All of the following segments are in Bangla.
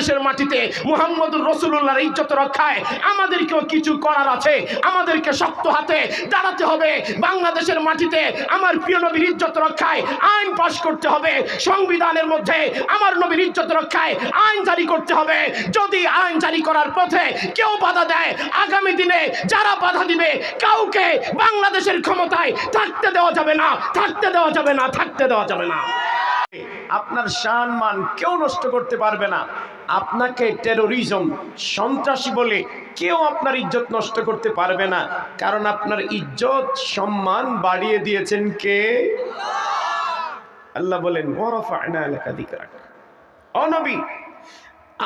দেশের মাটিতে মুহাম্মদুর রাসূলুল্লাহর ইজ্জত রক্ষায় আমাদেরকেও কিছু করার আছে। আমাদেরকে শক্ত হাতে দাঁড়াতে হবে। বাংলাদেশের মাটিতে আমার প্রিয় নবীর ইজ্জত রক্ষায় আইন পাশ করতে হবে। সংবিধানের মধ্যে আমার নবীর ইজ্জত রক্ষায় আইন জারি করতে হবে। যদি আইন জারি করার পথে কেউ বাধা দেয়, আগামী দিনে যারা বাধা দিবে কাউকে বাংলাদেশের ক্ষমতায় থাকতে দেওয়া যাবে না, থাকতে দেওয়া যাবে না, থাকতে দেওয়া যাবে না। আপনার সম্মান কেউ নষ্ট করতে পারবে না। আপনাকে টেরোরিজম, সন্ত্রাসী বলে কেউ আপনার ইজ্জত নষ্ট করতে পারবে না, কারণ আপনার ইজ্জত সম্মান বাড়িয়ে দিয়েছেন কে? আল্লাহ বলেন ওয়ারাফা'না লাকা যিকরাক। ও নবী,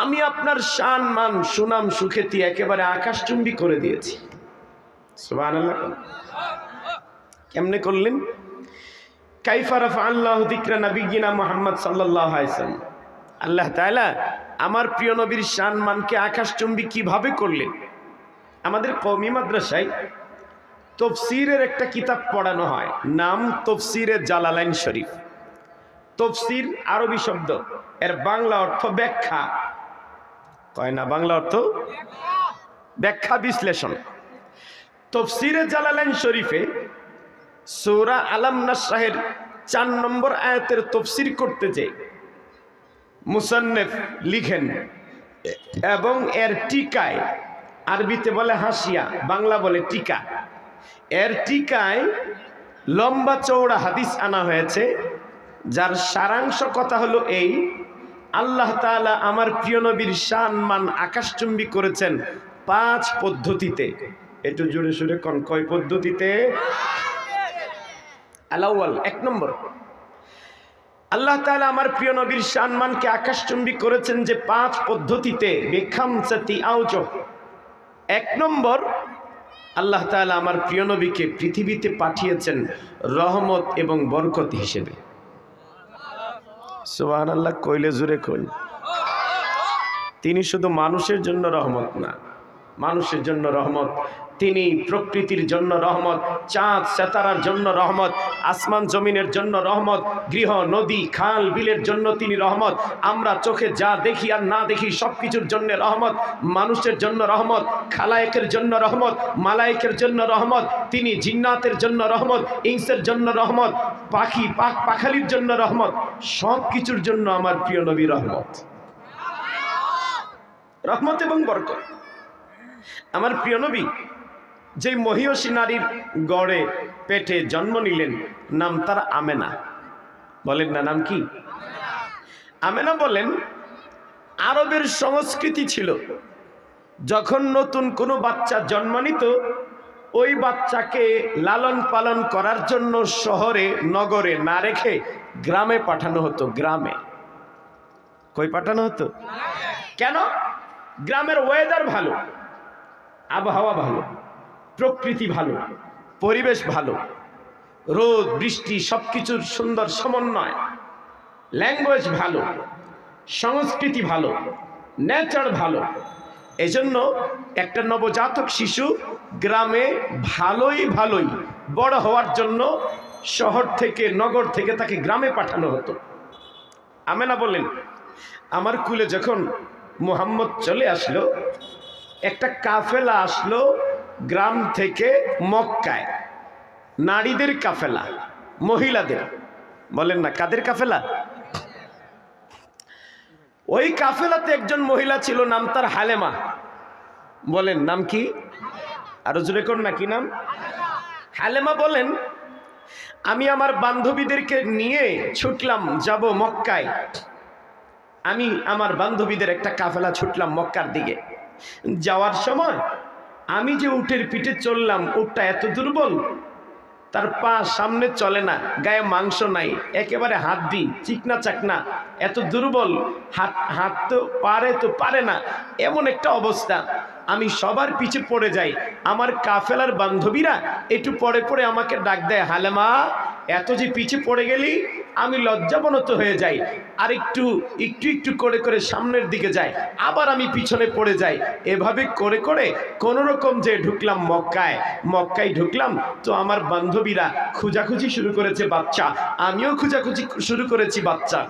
আমি আপনার সম্মান সুনাম সুখ্যাতি একেবারে আকাশচুম্বী করে দিয়েছি। সুবহানাল্লাহ। কেমনে করলেন? কাইফা রাফা'আল্লাহু যিকরা নাবিয়িনা মুহাম্মদ সাল্লাল্লাহু আলাইহি ওয়াসাল্লাম। আল্লাহ তাআলা আমার প্রিয় নবীর সম্মানকে আকাশচুম্বী কিভাবে করলেন? আমাদের কওমি মাদ্রাসায় তাফসীরের একটা কিতাব পড়ানো হয়, নাম তাফসীরে জালালাইন শরীফ। তাফসীর আরবি শব্দ, এর বাংলা অর্থ ব্যাখ্যা, কয় না বাংলা অর্থ ব্যাখ্যা বিশ্লেষণ। তাফসীরে জালালাইন শরীফে সূরা আলাম নাশরাহের 4 নম্বর আয়াতের তাফসীর করতে যে মুসান্নিফ লিখেন এবং এর টিকায়, আরবিতে বলে হাসিয়া, বাংলা বলে টিকা, এর টিকায় লম্বা চওড়া হাদিস আনা হয়েছে, যার সারাংশ কথা হলো এই: আল্লাহ তাআলা আমার প্রিয় নবীর সম্মান আকাশচুম্বী করেছেন 5 পদ্ধতিতে। একটু জোরে সোরে কোন কয় পদ্ধতিতে? আলাওয়াল, 1 নম্বর, আল্লাহ তাআলা আমার প্রিয় নবীর সম্মানকে আকাশচুম্বী করেছেন যে 5 পদ্ধতিতে, বিখামসাতি আওজহ। 1 নম্বর, আল্লাহ তাআলা আমার প্রিয় নবীকে পৃথিবীতে পাঠিয়েছেন রহমত এবং বরকত হিসেবে। সুবহানাল্লাহ, কইলে জোরে কই। তিনি শুধু মানুষের জন্য রহমত না, মানুষের জন্য রহমত, তিনি প্রকৃতির জন্য রহমত, চাঁদ সিতারার জন্য রহমত, আসমান জমিনের জন্য রহমত, গৃহ নদী খাল বিলের জন্য তিনি রহমত, আমরা চোখে যা দেখি আর না দেখি সবকিছুর জন্য রহমত, মানুষের জন্য রহমত, খালায়েকের জন্য রহমত, মালায়েকের জন্য রহমত, তিনি জিন্নাতের জন্য রহমত, ইনসের জন্য রহমত, পাখি পাখালির জন্য রহমত, সবকিছুর জন্য আমার প্রিয় নবী রহমত, রহমত এবং বরকত। আমার প্রিয় নবী যে মহিয়সী নারীর গড়ে পেটে জন্ম নিলেন, নাম তার আমেনা। বলেন না, নাম কি? আমেনা। বলেন আরবের সংস্কৃতি ছিল, যখন নতুন কোনো বাচ্চা জন্ম নিত, ওই বাচ্চাকে লালন পালন করার জন্য শহরে নগরে না রেখে গ্রামে পাঠানো হতো। গ্রামে কই পাঠানো হতো? কেন? গ্রামের ওয়েদার ভালো, আবহাওয়া ভালো, প্রকৃতি ভালো, পরিবেশ ভালো, রোদ বৃষ্টি সবকিছুর সুন্দর সমন্বয়, ল্যাঙ্গুয়েজ ভালো, সংস্কৃতি ভালো, নেচার ভালো। এজন্য একটা নবজাতক শিশু গ্রামে ভালোই বড় হওয়ার জন্য শহর থেকে নগর থেকে তাকে গ্রামে পাঠানো হতো। আমেনা বলেন আমার কুলে যখন মুহাম্মদ চলে আসলো, একটা কাফেলা আসলো গ্রাম থেকে মক্কায়, নারীদের কাফেলা, মহিলাদের। বলেন না, কাদের কাফেলা? ওই কাফেলাতে একজন মহিলা ছিল, নাম তার হালেমা। বলেন নাম কি? আরো জোরে করুন না, কি নাম? হালেমা। বলেন আমি আমার বান্ধবীদেরকে নিয়ে ছুটলাম যাব মক্কায়। আমি আমার বান্ধবীদের একটা কাফেলা ছুটলাম মক্কার দিকে। যাওয়ার সময় আমি যে উটের পিঠে চললাম, উটটা এত দুর্বল, তার পা সামনে চলে না, গায়ে মাংস নাই, একেবারে হাত দিই চিকনা চাকনা, এত দুর্বল, হাত তো পারে না, এমন একটা অবস্থা। আমি সবার পিছে পড়ে যাই। আমার কাফেলার বান্ধবীরা একটু পরে পরে আমাকে ডাক দেয়, হালেমা এত যে পিছে পড়ে গেলি। আমি লজ্জাবনত হয়ে যাই, আর একটু করে করে সামনের দিকে যাই, আবার আমি পিছনে পড়ে যাই। এভাবে করে করে কোনো রকম যে ঢুকলাম মক্কায় ঢুকলাম। তো আমার বান্ধবীরা খোঁজাখুঁজি শুরু করেছে বাচ্চা, আমিও খোঁজাখুঁজি শুরু করেছি বাচ্চা।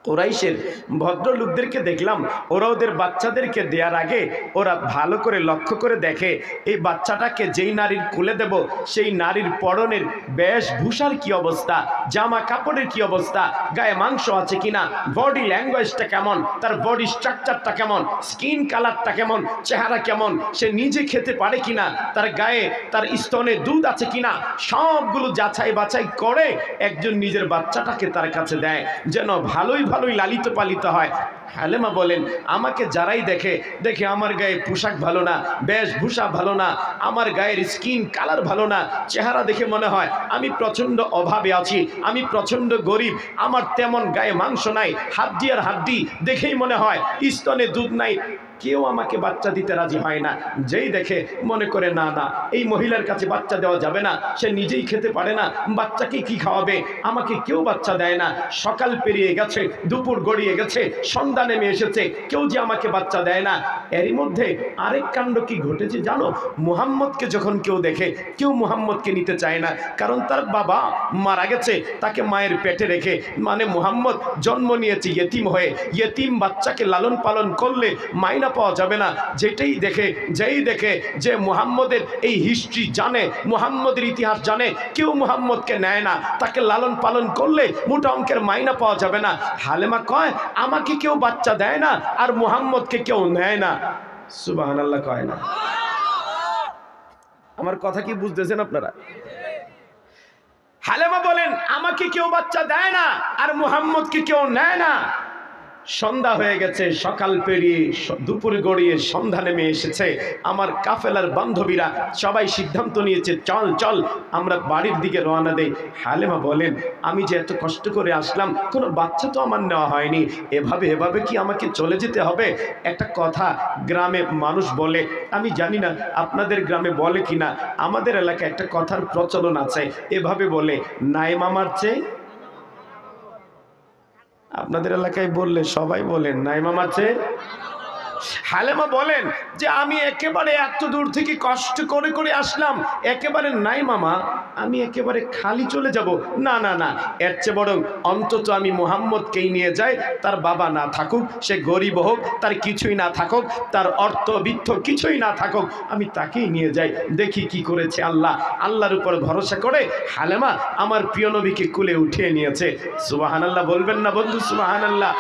কুরাইশের ভদ্রলোকদেরকে দেখলাম, ওরা ওদের বাচ্চাদেরকে দেওয়ার আগে ওরা ভালো করে লক্ষ্য করে দেখে এই বাচ্চাটাকে যেই নারীর কোলে দেব সেই নারীর পরনের বেশভূষার কি অবস্থা, জামা কাপড়ের কি অবস্থা, গায়ে মাংস আছে কিনা, বডি ল্যাঙ্গুয়েজটা কেমন, তার বডি স্ট্রাকচারটা কেমন, স্কিন কালারটা কেমন, চেহারা কেমন, সে নিজে খেতে পারে কিনা, তার গায়ে তার স্তনে দুধ আছে কিনা, সবগুলো যাচাই বাছাই করে একজন নিজের বাচ্চাটাকে তার কাছে দেয় যেন ভালোই ভালোই লালিত পালিত হয়। হালেমা বলেন, আমাকে যারাই দেখে দেখে আমার গায়ে পোশাক ভালো না, বেশভূষা ভালো না, আমার গায়ের স্কিন কালার ভালো না, চেহারা দেখে মনে হয় আমি প্রচণ্ড অভাবে আছি, আমি প্রচণ্ড গরিব, আমার তেমন গায়ে মাংস নাই, হাড্ডি আর হাড্ডি দেখেই মনে হয়, স্তনে দুধ নাই, কেউ আমাকে বাচ্চা দিতে রাজি হয় না। যেই দেখে মনে করে না না, এই মহিলার কাছে বাচ্চা দেওয়া যাবে না, সে নিজেই খেতে পারে না, বাচ্চাকে কি খাওয়াবে, আমাকে কেউ বাচ্চা দেয় না, সকাল পেরিয়ে গেছে, দুপুর গড়িয়ে গেছে, সন্ধ্যা নেমে এসেছে, কেউ যে আমাকে বাচ্চা দেয় না। এরই মধ্যে আরেক কাণ্ড কি ঘটেছে জানো? মুহাম্মদকে যখন কেউ দেখে, কেউ মুহাম্মদকে নিতে চায় না, কারণ তার বাবা মারা গেছে, তাকে মায়ের পেটে রেখে, মানে মুহাম্মদ জন্ম নিয়েছে ইয়েতিম হয়ে, ইয়েতিম বাচ্চাকে লালন পালন করলে মাইনা পাওয়া যাবে না। যেই দেখে যে মুহাম্মদের এই হিস্ট্রি জানে, মুহাম্মদের ইতিহাস জানে, কেউ মুহাম্মদকে নেয় না, তাকে লালন পালন করলে মোটা অঙ্কের মাইনা পাওয়া যাবে না। হালেমা কয়, আমাকে কেউ বাচ্চা দেয় না আর মুহাম্মদকে কেউ নেয় না। সুবহানাল্লাহ কয় না? আমার কথা কি বুঝতেছেন আপনারা? হালেমা বলেন, আমাকে কেউ বাচ্চা দেয় না আর মুহাম্মদকে কেউ নেয় না। সন্ধ্যা হয়ে গেছে, সকাল পেরিয়ে দুপুর গড়িয়ে সন্ধ্যা নেমে এসেছে, আমার কাফেলার বান্ধবীরা সবাই সিদ্ধান্ত নিয়েছে চল চল আমরা বাড়ির দিকে রওনা দেই। হালেমা বলেন, আমি যে এত কষ্ট করে আসলাম, কোনো বাচ্চা তো আমার নেওয়া হয়নি, এভাবে কি আমাকে চলে যেতে হবে? একটা কথা গ্রামে মানুষ বলে, আমি জানি না আপনাদের গ্রামে বলে কিনা, আমাদের এলাকায় একটা কথার প্রচলন আছে, এভাবে বলে, নাই মামার চেয়ে, আপনাদের এলাকায় বললে সবাই বলেন নাই মামার চেয়ে। হালেমা বলেন যে আমি একেবারে এত দূর থেকে কষ্ট করে করে আসলাম, একেবারে নাই মামা আমি একেবারে খালি চলে যাব, না না না, এর চেয়ে বরং অন্তত আমি মুহাম্মদকেই নিয়ে যাই, তার বাবা না থাকুক, সে গরিব হোক, তার কিছুই না থাকুক, তার অর্থবিত্ত কিছুই না থাকুক, আমি তাকেই নিয়ে যাই, দেখি কি করেছে আল্লাহ। আল্লাহর উপর ভরসা করে হালেমা আমার প্রিয় নবীকে কুলে উঠিয়ে নিয়েছে। সুবহানাল্লাহ বলবেন না বন্ধু? সুবহানাল্লাহ।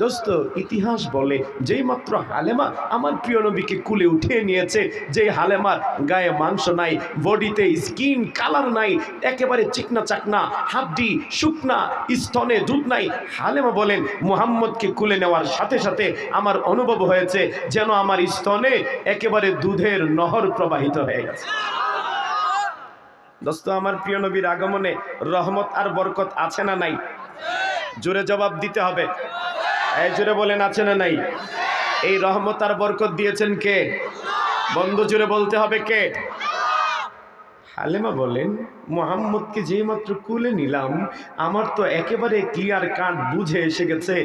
দোস্ত, ইতিহাস বলে যেই মাত্র হালেমা আমার প্রিয় নবীকে কুলে উঠিয়ে নিয়েছে, যে হালেমার গায়ে মাংস নাই, বডিতে স্কিন কালার নাই, একেবারে চিকনা চাকনা, হাড্ডি শুকনা, স্তনে দুধ নাই, হালেমা বলেন মুহাম্মদকে কুলে নেওয়ার সাথে সাথে আমার অনুভব হয়েছে যেন আমার স্তনে একেবারে দুধের নহর প্রবাহিত হয়ে গেছে। দোস্ত, আমার প্রিয় নবীর আগমনে রহমত আর বরকত আছে না নাই? জোরে জবাব দিতে হবে। এই জোরে বলেন, আছে না নাই? এই রহমত আর বরকত দিয়েছেন কে? বন্ধু জোরে বলতে হবে কে? হালেমা বলেন, মুহাম্মদকে যেই মাত্র কুলে নিলাম, আমার তো একেবারে ক্লিয়ার কাট বুঝে এসে গেছে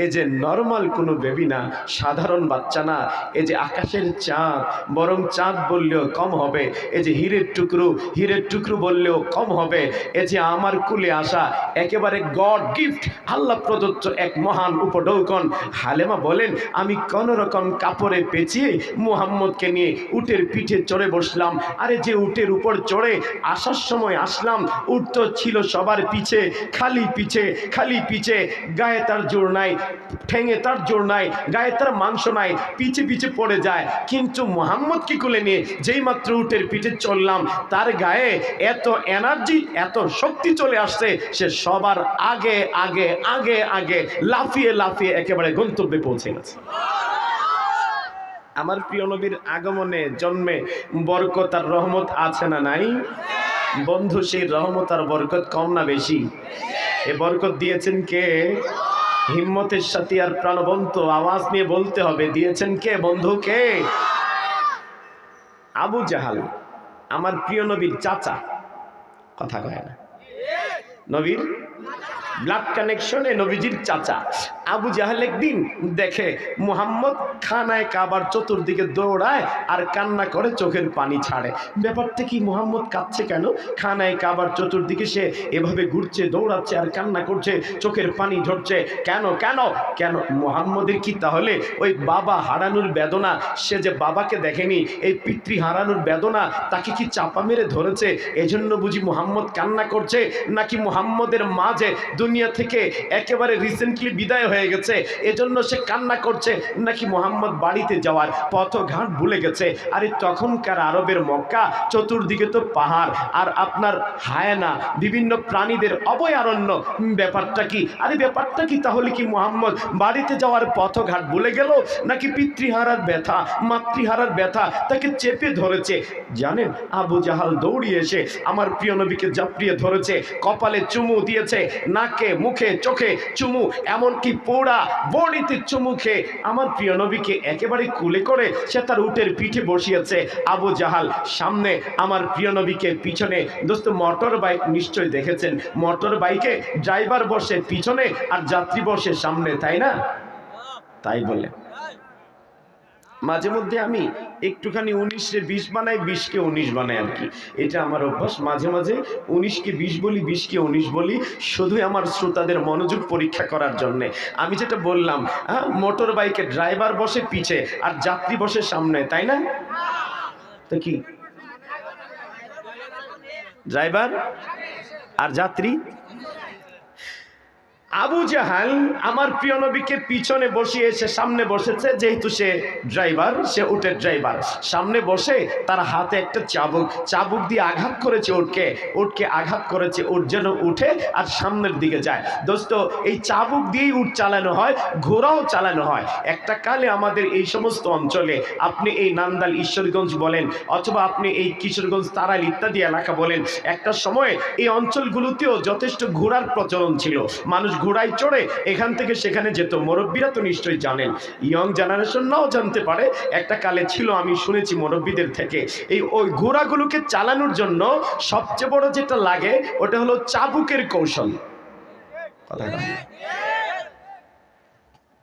এ যে নরমাল কোনো বেবি না, সাধারণ বাচ্চা না, এ যে আকাশের চাঁদ, বরং চাঁদ বললেও কম হবে, এ যে হীরের টুকরো বললেও কম হবে, এ যে আমার কুলে আসা একেবারে গড গিফট, আল্লাহ প্রদত্ত এক মহান উপঢৌকন। হালেমা বলেন, আমি কোন রকম কাপড়ে পেঁচিয়ে মুহাম্মদকে নিয়ে উটের পিঠে চড়ে বসলাম। আরে যে উটের উপর চড়ে আসার সময় আসলাম, উট তো ছিল সবার পিছে, খালি পিছে, গায়ে তার জোর নাই, ঠেঙে তার জোর নাই, গায়ে তার মাংস নাই, পিছে পড়ে যায়। কিন্তু মুহাম্মদকে কোলে নিয়ে যেই মাত্র উটের পিঠে চললাম, তার গায়ে এত এনার্জি, এত শক্তি চলে আসছে, সে সবার আগে আগে আগে আগে লাফিয়ে একেবারে গন্তব্যে পৌঁছে গেছে। আমার প্রিয় নবীর আগমনে জন্মে বরকত আর রহমত আছে না নাই? বন্ধু, সেই রহমত আর বরকত কম না বেশি? এ বরকত দিয়েছেন কে? হিম্মতের সাথে আর প্রাণবন্ত আওয়াজ নিয়ে বলতে হবে, দিয়েছেন কে বন্ধু? কে? আবু জাহাল আমার প্রিয় নবীর চাচা, কথা কয় না, নবীর ব্লাড কানেকশনে নবীজির চাচা। আবু জাহেল একদিন দেখে মুহাম্মদ খানায় কাবার চতুর্দিকে দৌড়ায় আর কান্না করে, চোখের পানি ছাড়ে। ব্যাপারটা কি, মুহাম্মদ কাঁদছে কেন? খানায় কাবার চতুর্দিকে সে এভাবে ঘুরছে, দৌড়াচ্ছে আর কান্না করছে, চোখের পানি ঝরছে, কেন কেন কেন? মুহাম্মদের কি তাহলে ওই বাবা হারানোর বেদনা, সে যে বাবাকে দেখেনি, এই পিতৃ হারানোর বেদনা তাকে কি চাপা মেরে ধরেছে? এজন্য বুঝি মুহাম্মদ কান্না করছে? নাকি মুহাম্মদের মা যে দুনিয়া থেকে একেবারে রিসেন্টলি বিদায় হয়ে গেছে এজন্য সে কান্না করছে? নাকি মুহাম্মদ বাড়িতে যাওয়ার পথঘাট ভুলে গেছে? আরে তখনকার আরবের মক্কা, চতুর্দিকে তো পাহাড় আর আপনার হায়না, বিভিন্ন প্রাণীদের অভয়ারণ্য। ব্যাপারটা কি? আরে ব্যাপারটা কি তাহলে? কি মুহাম্মদ বাড়িতে যাওয়ার পথঘাট ভুলে গেল? নাকি পিতৃহারার ব্যথা, মাতৃহারার ব্যথা তাকে চেপে ধরেছে? জানেন, আবু জাহাল দৌড়িয়ে এসে আমার প্রিয় নবীকে জাপড়িয়ে ধরেছে, কপালে চুমু দিয়েছে, নাকে মুখে চোখে চুমু, এমনকি পোড়া বড়িতে চুমু খেয়ে আমার প্রিয় নবীকে একেবারে কুলে করে সে তার উটের পিঠে বসিয়েছে। আবু জাহাল সামনে, আমার প্রিয় নবীকে পিছনে। দোস্ত, মোটর বাইক নিশ্চয়ই দেখেছেন, মোটর বাইকে ড্রাইভার বসে পিছনে আর যাত্রী বসে সামনে, তাই না? তাই বলে মাঝে মধ্যে আমি একটুখানি 19-কে 20 বানাই, 20-কে 19 বানাই আর কি। এটা আমার অভ্যাস। মাঝে মাঝে 19-কে 20 বলি, 20-কে 19 বলি, শুধুই আমার শ্রোতাদের মনোযোগ পরীক্ষা করার জন্যে। আমি যেটা বললাম, মোটর বাইকে ড্রাইভার বসে পিছে আর যাত্রী বসে সামনে, তাই না? তো কি, ড্রাইভার আর যাত্রী? আবু জাহাল আমার প্রিয় নবীকে পিছনে বসিয়ে এসে সামনে বসেছে, যেহেতু সে ড্রাইভার, সে উটের ড্রাইভার। সামনে বসে তার হাতে একটা চাবুক দিয়ে আঘাত করেছে উটকে আঘাত করেছে, উট যেন উঠে আর সামনের দিকে যায়। দোস্ত, এই চাবুক দিয়েই উট চালানো হয়, ঘোড়াও চালানো হয়। একটা কালে আমাদের এই সমস্ত অঞ্চলে, আপনি এই নান্দাল ঈশ্বরগঞ্জ বলেন অথবা আপনি এই কিশোরগঞ্জ তারাইল ইত্যাদি এলাকা বলেন, একটা সময় এই অঞ্চলগুলোতেও যথেষ্ট ঘোড়ার প্রচলন ছিল। মানুষ ঘোড়ায় চড়ে এখান থেকে সেখানে যেত। মুরব্বীরা তো নিশ্চয়ই জানেন, ইয়ং জেনারেশন নাও জানতে পারে। একটা কালে ছিল, আমি শুনেছি মুরব্বীদের থেকে, ওই ঘোড়াগুলোকে চালানোর জন্য সবচেয়ে বড় যেটা লাগে ওটা হলো চাবুকের কৌশল। কথা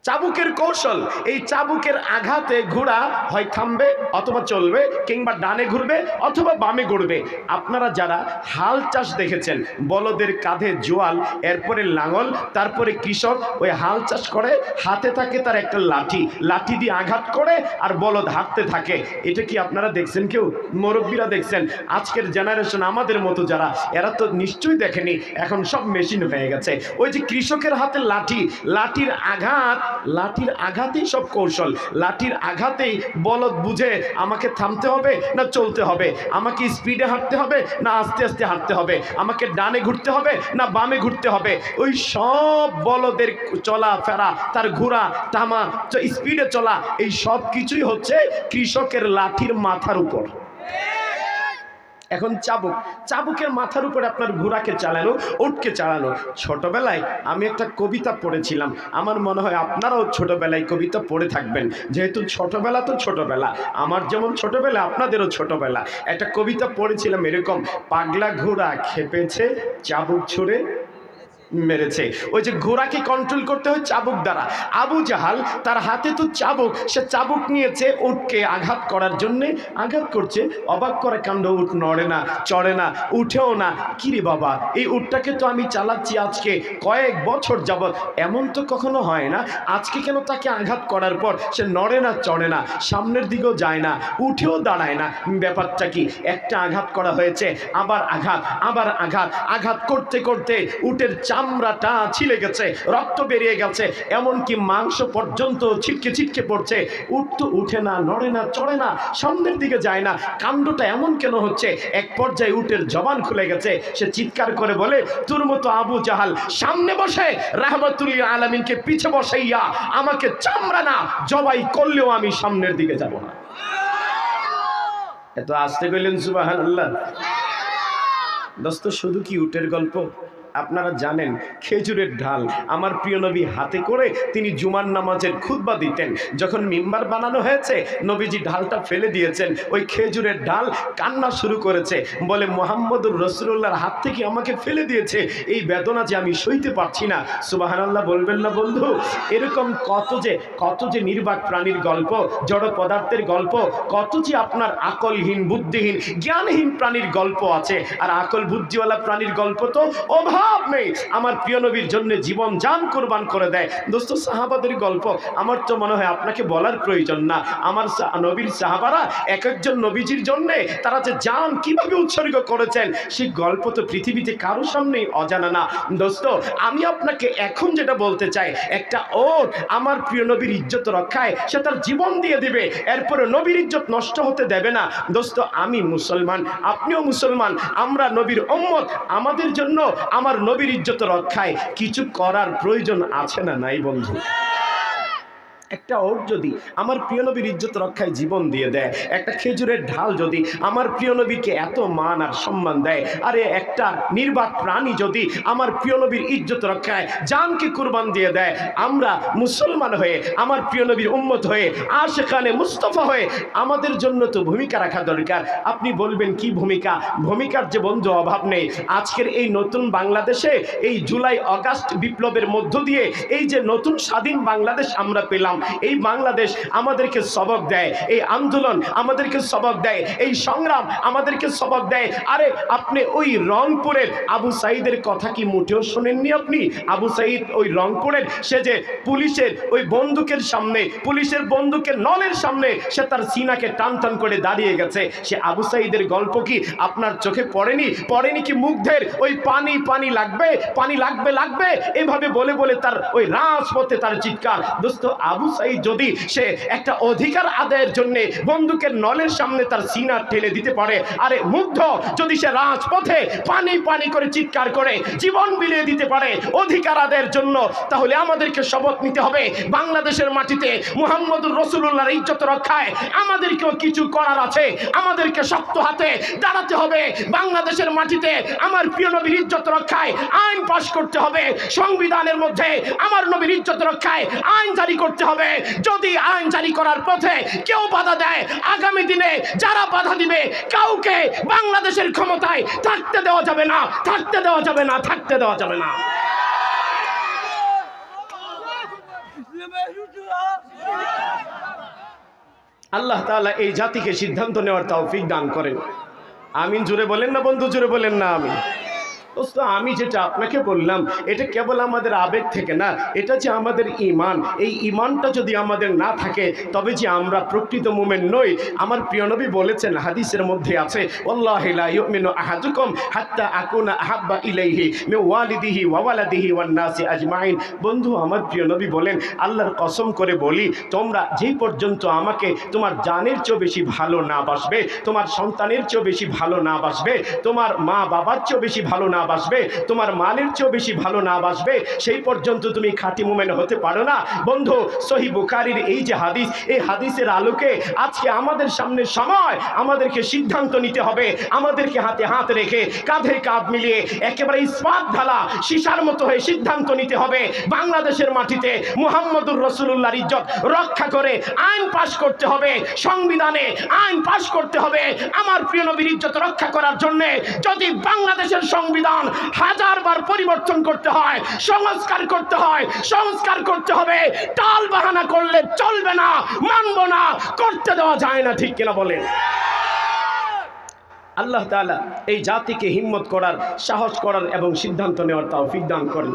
চাবুকের কৌশল। এই চাবুকের আঘাতে ঘোড়া হয় থামবে অথবা চলবে, কিংবা ডানে ঘুরবে অথবা বামে ঘুরবে। আপনারা যারা হাল চাষ দেখেছেন, বলদের কাঁধে জোয়াল, এরপরে লাঙল, তারপরে কৃষক ওই হাল চাষ করে, হাতে থাকে তার একটা লাঠি দিয়ে আঘাত করে আর বলদ হাঁটতে থাকে। এটা কি আপনারা দেখছেন? কেউ? মুরব্বীরা দেখছেন? আজকের জেনারেশন আমাদের মতো যারা, এরা তো নিশ্চয়ই দেখেনি, এখন সব মেশিন হয়ে গেছে। ওই যে কৃষকের হাতে লাঠির আঘাতেই সব কৌশল। লাঠির আঘাতেই বলদ বুঝে আমাকে থামতে হবে না চলতে হবে, আমাকে স্পিডে হাঁটতে হবে না আস্তে আস্তে হাঁটতে হবে, আমাকে ডানে ঘুরতে হবে না বামে ঘুরতে হবে। ওই সব বলদের চলাফেরা, তার ঘোড়া টামা, স্পিডে চলা, এই সব কিছুই হচ্ছে কৃষকের লাঠির মাথার উপর। এখন চাবুকের মাথার উপরে আপনার ঘোড়াকে চালানো, উটকে চালানো। ছোটবেলায় আমি একটা কবিতা পড়েছিলাম, আমার মনে হয় আপনারাও ছোটবেলায় কবিতা পড়ে থাকবেন। যেহেতু ছোটবেলা তো ছোটবেলা, আমার যেমন ছোটবেলা আপনাদেরও ছোটবেলা। একটা কবিতা পড়েছিলাম এরকম, পাগলা ঘোড়া খেপেছে চাবুক ছুড়ে মেরেছে। ওই যে ঘোড়াকে কন্ট্রোল করতে হয় চাবুক দ্বারা। আবু জাহাল তার হাতে তো চাবুক, সে চাবুক নিয়েছে উটকে আঘাত করার জন্যে, আঘাত করছে। অবাক করা কাণ্ড, উট নড়ে না, চড়ে না, উঠেও না। কিরে বাবা, এই উটটাকে তো আমি চালাচ্ছি আজকে কয়েক বছর যাবৎ, এমন তো কখনো হয় না, আজকে কেন তাকে আঘাত করার পর সে নড়ে না, চড়ে না, সামনের দিকেও যায় না, উঠেও দাঁড়ায় না? ব্যাপারটা কি? একটা আঘাত করা হয়েছে, আবার আঘাত করতে করতে উটের চামড়াটা ছিলে গেছে, রক্ত বেরিয়ে গেছে, এমনকি মাংস পর্যন্ত ছিটকে পড়ছে। উট তো উঠে না, নড়ে না, চড়ে না, সামনের দিকে যায় না। কাণ্ডটা এমন কেন হচ্ছে? এক পর্যায়ে উটের জবান খুলে গেছে, সে চিৎকার করে বলে, তোর মতো আবু জাহাল সামনে বসে রাহমাতুল আলামিনকে পিছে বসাইয়া আমাকে চামড়া না জবাই করলেও আমি সামনের দিকে যাব না। এত আস্তে কইলেন সুবহানাল্লাহ। দোস্ত, শুধু কি উটের গল্প? আপনারা জানেন খেজুরের ঢাল আমার প্রিয় নবী হাতে করে তিনি জুমার নামাজের খুতবা দিতেন। যখন মিম্বার বানানো হয়েছে নবীজি ঢালটা ফেলে দিয়েছেন, ওই খেজুরের ঢাল কান্না শুরু করেছে, বলে মুহাম্মদুর রাসূলুল্লাহর হাত থেকে আমাকে ফেলে দিয়েছে, এই বেদনা যে আমি সইতে পারছি না। সুবহানাল্লাহ বলবেন না বন্ধু? এরকম কত যে নির্বাক প্রাণীর গল্প, জড় পদার্থের গল্প, কত যে আপনার আকলহীন বুদ্ধিহীন জ্ঞানহীন প্রাণীর গল্প আছে। আর আকল বুদ্ধিওয়ালা প্রাণীর গল্প তো অভাব নেই। আমার প্রিয় নবীর জন্য জীবন জান কোরবান করে দেয়। দোস্ত সাহাবাদের গল্প আমার তো মনে হয় আপনাকে বলার প্রয়োজন না। আমার নবীর সাহাবারা এক একজন নবীজির জন্য তারা যে জান কিভাবে উৎসর্গ করেছেন সেই গল্প তো পৃথিবীতে কারো সামনেই অজানা না। দোস্ত আমি আপনাকে এখন যেটা বলতে চাই, একটা ওট আমার প্রিয় নবীর ইজ্জত রক্ষায় সে তার জীবন দিয়ে দিবে, এরপরে নবীর ইজ্জত নষ্ট হতে দেবে না। দোস্ত আমি মুসলমান, আপনিও মুসলমান, আমরা নবীর উম্মত, আমাদের জন্য আমার নবীর ইজ্জত রক্ষায় কিছু করার প্রয়োজন আছে না নাই বন্ধু? একটা ওট যদি আমার প্রিয় নবীর ইজ্জত রক্ষায় জীবন দিয়ে দেয়, একটা খেজুরের ঢাল যদি আমার প্রিয় নবীকে এত মান আর সম্মান দেয়, আরে একটা নির্বাক প্রাণী যদি আমার প্রিয় নবীর ইজ্জত রক্ষায় জানকে কুরবান দিয়ে দেয়, আমরা মুসলমান হয়ে আমার প্রিয় নবীর উম্মত হয়ে আশিকানে মুস্তাফা হয়ে আমাদের জন্য তো ভূমিকা রাখা দরকার। আপনি বলবেন কি ভূমিকা? ভূমিকার যে বন্ধু অভাব নেই। আজকের এই নতুন বাংলাদেশে এই জুলাই আগস্ট বিপ্লবের মধ্য দিয়ে এই যে নতুন স্বাধীন বাংলাদেশ আমরা পেলাম, এই বাংলাদেশ আমাদেরকে সবক দেয়, এই আন্দোলন আমাদেরকে সবক দেয়, এই সংগ্রাম আমাদেরকে সবক দেয়। আরে আপনি ওই রংপুরের আবু সাঈদের কথা কি মোটেও শোনেননি? আপনি আবু সাঈদ ওই রংপুরের, সে যে পুলিশের ওই বন্দুকের সামনে, পুলিশের বন্দুকের নলের সামনে সে তার সিনাকে টান টান করে দাঁড়িয়ে গেছে, সে আবু সাঈদের গল্প কি আপনার চোখে পড়েনি কি? মুগ্ধের ওই পানি পানি লাগবে, পানি লাগবে লাগবে এভাবে বলে বলে তার ওই রাজপথে তার চিৎকার। দোস্ত আবু সাঈদ যদি সে একটা অধিকার আদায়ের জন্য বন্দুকের নলের সামনে তার সিনা ঠেলে দিতে পারে, আরে মুগ্ধ যদি সে রাজপথে পানি পানি করে চিৎকার করে জীবন বিলিয়ে দিতে পারে অধিকার আদায়ের জন্য, তাহলে আমাদেরকে শপথ নিতে হবে বাংলাদেশের মাটিতে মুহাম্মদুর রাসূলুল্লাহর ইজ্জত রক্ষায় আমাদেরকেও কিছু করার আছে। আমাদেরকে শক্ত হাতে দাঁড়াতে হবে বাংলাদেশের মাটিতে আমার প্রিয় নবীর ইজ্জত রক্ষায় আইন পাশ করতে হবে, সংবিধানের মধ্যে আমার নবীর ইজ্জত রক্ষায় আইন জারি করতে হবে। যদি আইন জারি করার পথে কেউ বাধা দেয়, আগামী দিনে যারা বাধা দিবে কাউকে বাংলাদেশের ক্ষমতায় থাকতে দেওয়া যাবে না, থাকতে দেওয়া যাবে না, থাকতে দেওয়া যাবে না। আল্লাহ তাআলা এই জাতিকে সিদ্ধান্ত নেওয়ার তৌফিক দান করেন। আমিন জোরে বলেন না বন্ধু, জোরে বলেন না আমিন। দোস্ত আমি যেটা আপনাকে বললাম এটা কেবল আমাদের আবেগ থেকে না, এটা যে আমাদের ঈমান, এই ঈমানটা যদি আমাদের না থাকে তবে যে আমরা প্রকৃত মুমিন নই। আমার প্রিয় নবী বলেছেন, হাদিসের মধ্যে আছে, ওয়াল্লাহি লা ইউমিনু আহাদুকুম হাত্তা আকুনা আহাব্বা ইলাইহি মিন ওয়ালিদিহি ওয়া ওয়ালাদিহি ওয়ান নাসি আজমাইন। বন্ধু আমার প্রিয় নবী বলেন, আল্লাহর কসম করে বলি, তোমরা যেই পর্যন্ত আমাকে তোমার জানের চেয়ে বেশি ভালো না বাসবে, তোমার সন্তানের চেয়ে বেশি ভালো না বাসবে, তোমার মা বাবার চেয়ে বেশি ভালো না বাসবে, তোমার মালের চেয়েও বেশি ভালো না বাসবে, সেই পর্যন্ত তুমি খাঁটি মুমিন হতে পারো না। বন্ধু সহিহ বুখারীর এই যে হাদিস, এই হাদিসের আলোকে আজকে আমাদের সামনে সময় আমাদেরকে সিদ্ধান্ত নিতে হবে। আমাদেরকে হাতে হাত রেখে কাঁধে কাঁধ মিলিয়ে একেবারে ইস্পাত ঢালা সীসার মতো হয়ে সিদ্ধান্ত নিতে হবে বাংলাদেশের মাটিতে মুহাম্মদুর রাসূলুল্লাহর ইজ্জত রক্ষা করে আইন পাশ করতে হবে, সংবিধানে আইন পাশ করতে হবে আমার প্রিয় নবীর ইজ্জত রক্ষা করার জন্য। যদি বাংলাদেশের সংবিধান হাজারবার পরিবর্তন করতে হয়, সংস্কার করতে হয়, সংস্কার করতে হবে, টাল বাহানা করলে চলবে না, মানব না, করতে দেওয়া যায় না, ঠিক কিনা বলেন? আল্লাহ তাআলা এই জাতিকে হিম্মত করার, সাহস করার এবং সিদ্ধান্ত নেওয়ার তৌফিক দান করেন।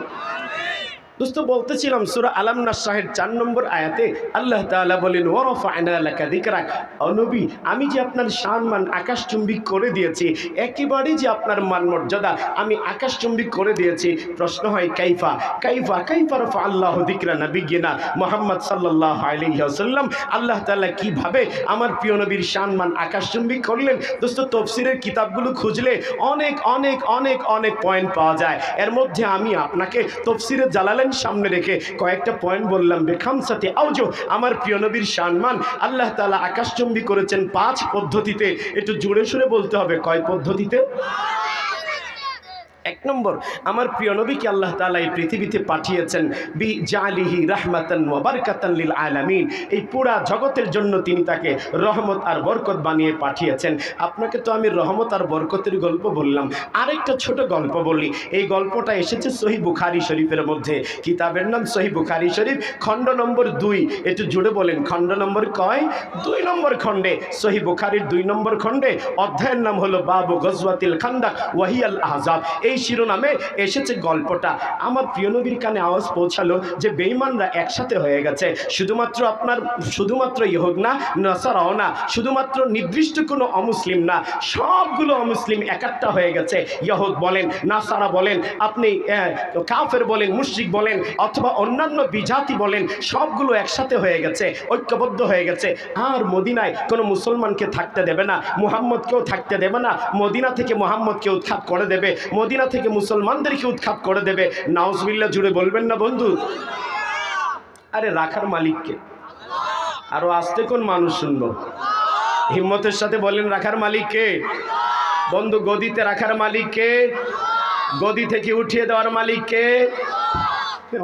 দোস্ত বলতেছিলাম সূরা আলাম নাশরাহের 4 নম্বর আয়াতে আল্লাহ তাআলা বলেন, ওয়া রাফা'না লাকা যিকরাক। ও নবী, আমি যে আপনার সম্মান আকাশচুম্বী করে দিয়েছি, একেবারেই যে আপনার মান মর্যাদা আমি আকাশচুম্বী করে দিয়েছি। প্রশ্ন হয় কাইফা কাইফা কাইফা রাফা আল্লাহু যিকরা নবিয়িনা মুহাম্মদ সাল্লাল্লাহু আলাইহি ওয়াসাল্লাম, আল্লাহ তাআলা কিভাবে আমার প্রিয় নবীর সম্মান আকাশচুম্বী করলেন? দোস্ত তাফসীরের কিতাবগুলো খুঁজলে অনেক অনেক অনেক অনেক পয়েন্ট পাওয়া যায়। এর মধ্যে আমি আপনাকে তাফসীরে জালালাইন সামনে রেখে কয়েকটা পয়েন্ট বললাম। বেখামসাতে আউজু, আমার প্রিয় নবীর সম্মান আল্লাহ তাআলা আকাশচুম্বী করেছেন 5 পদ্ধতিতে। একটু জোরে সুরে বলতে হবে, কয় পদ্ধতিতে? এক নম্বর, আমার প্রিয় নবীকে আল্লাহ তাআলা এই পৃথিবীতে পাঠিয়েছেন বি জালিহি রাহমাতান ওয়া বারাকাতান লিল আলামিন। এই পুরা জগতের জন্য তিনি তাকে রহমত আর বরকত বানিয়ে পাঠিয়েছেন। আপনাকে তো আমি রহমত আর বরকতের গল্প বললাম, আরেকটা ছোট গল্প বলি। এই গল্পটা এসেছে সহিহ বুখারী শরীফের মধ্যে। কিতাবের নাম সহিহ বুখারী শরীফ, খণ্ড নম্বর 2। একটু জুড়ে বলেন, খণ্ড নম্বর কয়? 2 নম্বর খণ্ডে, সহিহ বুখারীর 2 নম্বর খণ্ডে। অধ্যায়ের নাম হলো বাবু গজওয়াতিল খান্দাক ওয়াহিয়াল আহজাব। এই শিরোনামে এসেছে গল্পটা। আমার প্রিয় নবীর কানে আওয়াজ পৌঁছালো যে বেঈমানরা একসাথে হয়ে গেছে। শুধুমাত্র ইহুদ না, নাসারাও না, শুধুমাত্র নির্দিষ্ট কোনো অমুসলিম না, সবগুলো অমুসলিম একাট্টা হয়ে গেছে। ইহুদ বলেন, নাসারা বলেন, আপনি কাফের বলেন, মুশরিক বলেন, অথবা অন্যান্য বিজাতি বলেন, সবগুলো একসাথে হয়ে গেছে, ঐক্যবদ্ধ হয়ে গেছে। আর মদিনায় কোনো মুসলমানকে থাকতে দেবে না, মুহাম্মদকেও থাকতে দেবে না। মদিনা থেকে মুহাম্মদকে উৎখাত করে দেবে, মদিনা থেকে মুসলমানদেরকে উৎখাত করে দেবে। নাউজুবিল্লাহ জুড়ে বলবেন না বন্ধু? আরে রাখার মালিককে, আরো আস্তে কোন মানুষ শুনবো? হিম্মতের সাথে বলেন, রাখার মালিককে। বন্ধু, গদিতে রাখার মালিককে, গদি থেকে উঠিয়ে দেওয়ার মালিককে।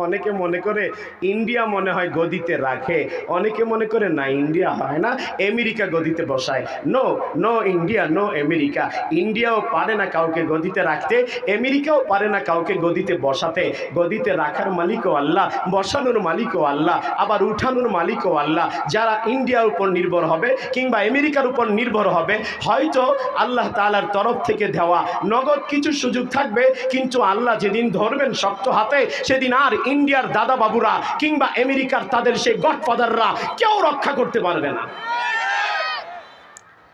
অনেকে মনে করে ইন্ডিয়া মনে হয় গদিতে রাখে, অনেকে মনে করে না, ইন্ডিয়া হয় না, আমেরিকা গদিতে বসায়। No no, India no America. ইন্ডিয়াও পারে না কাউকে গদিতে রাখতে, আমেরিকাও পারে না কাউকে গদিতে বসাতে। গদিতে রাখার মালিকও আল্লাহ, বসানোর মালিকও আল্লাহ, আবার উঠানোর মালিকও আল্লাহ। যারা ইন্ডিয়ার উপর নির্ভর হবে কিংবা আমেরিকার উপর নির্ভর হবে, হয়তো আল্লাহ তাআলার তরফ থেকে দেওয়া নগদ কিছু সুযোগ থাকবে, কিন্তু আল্লাহ যেদিন ধরবেন শক্ত হাতে, সেদিন আর ইন্ডিয়ার দাদা বাবুরা কিংবা আমেরিকার তাদের সেই গডফাদাররা কেউ রক্ষা করতে পারবে না।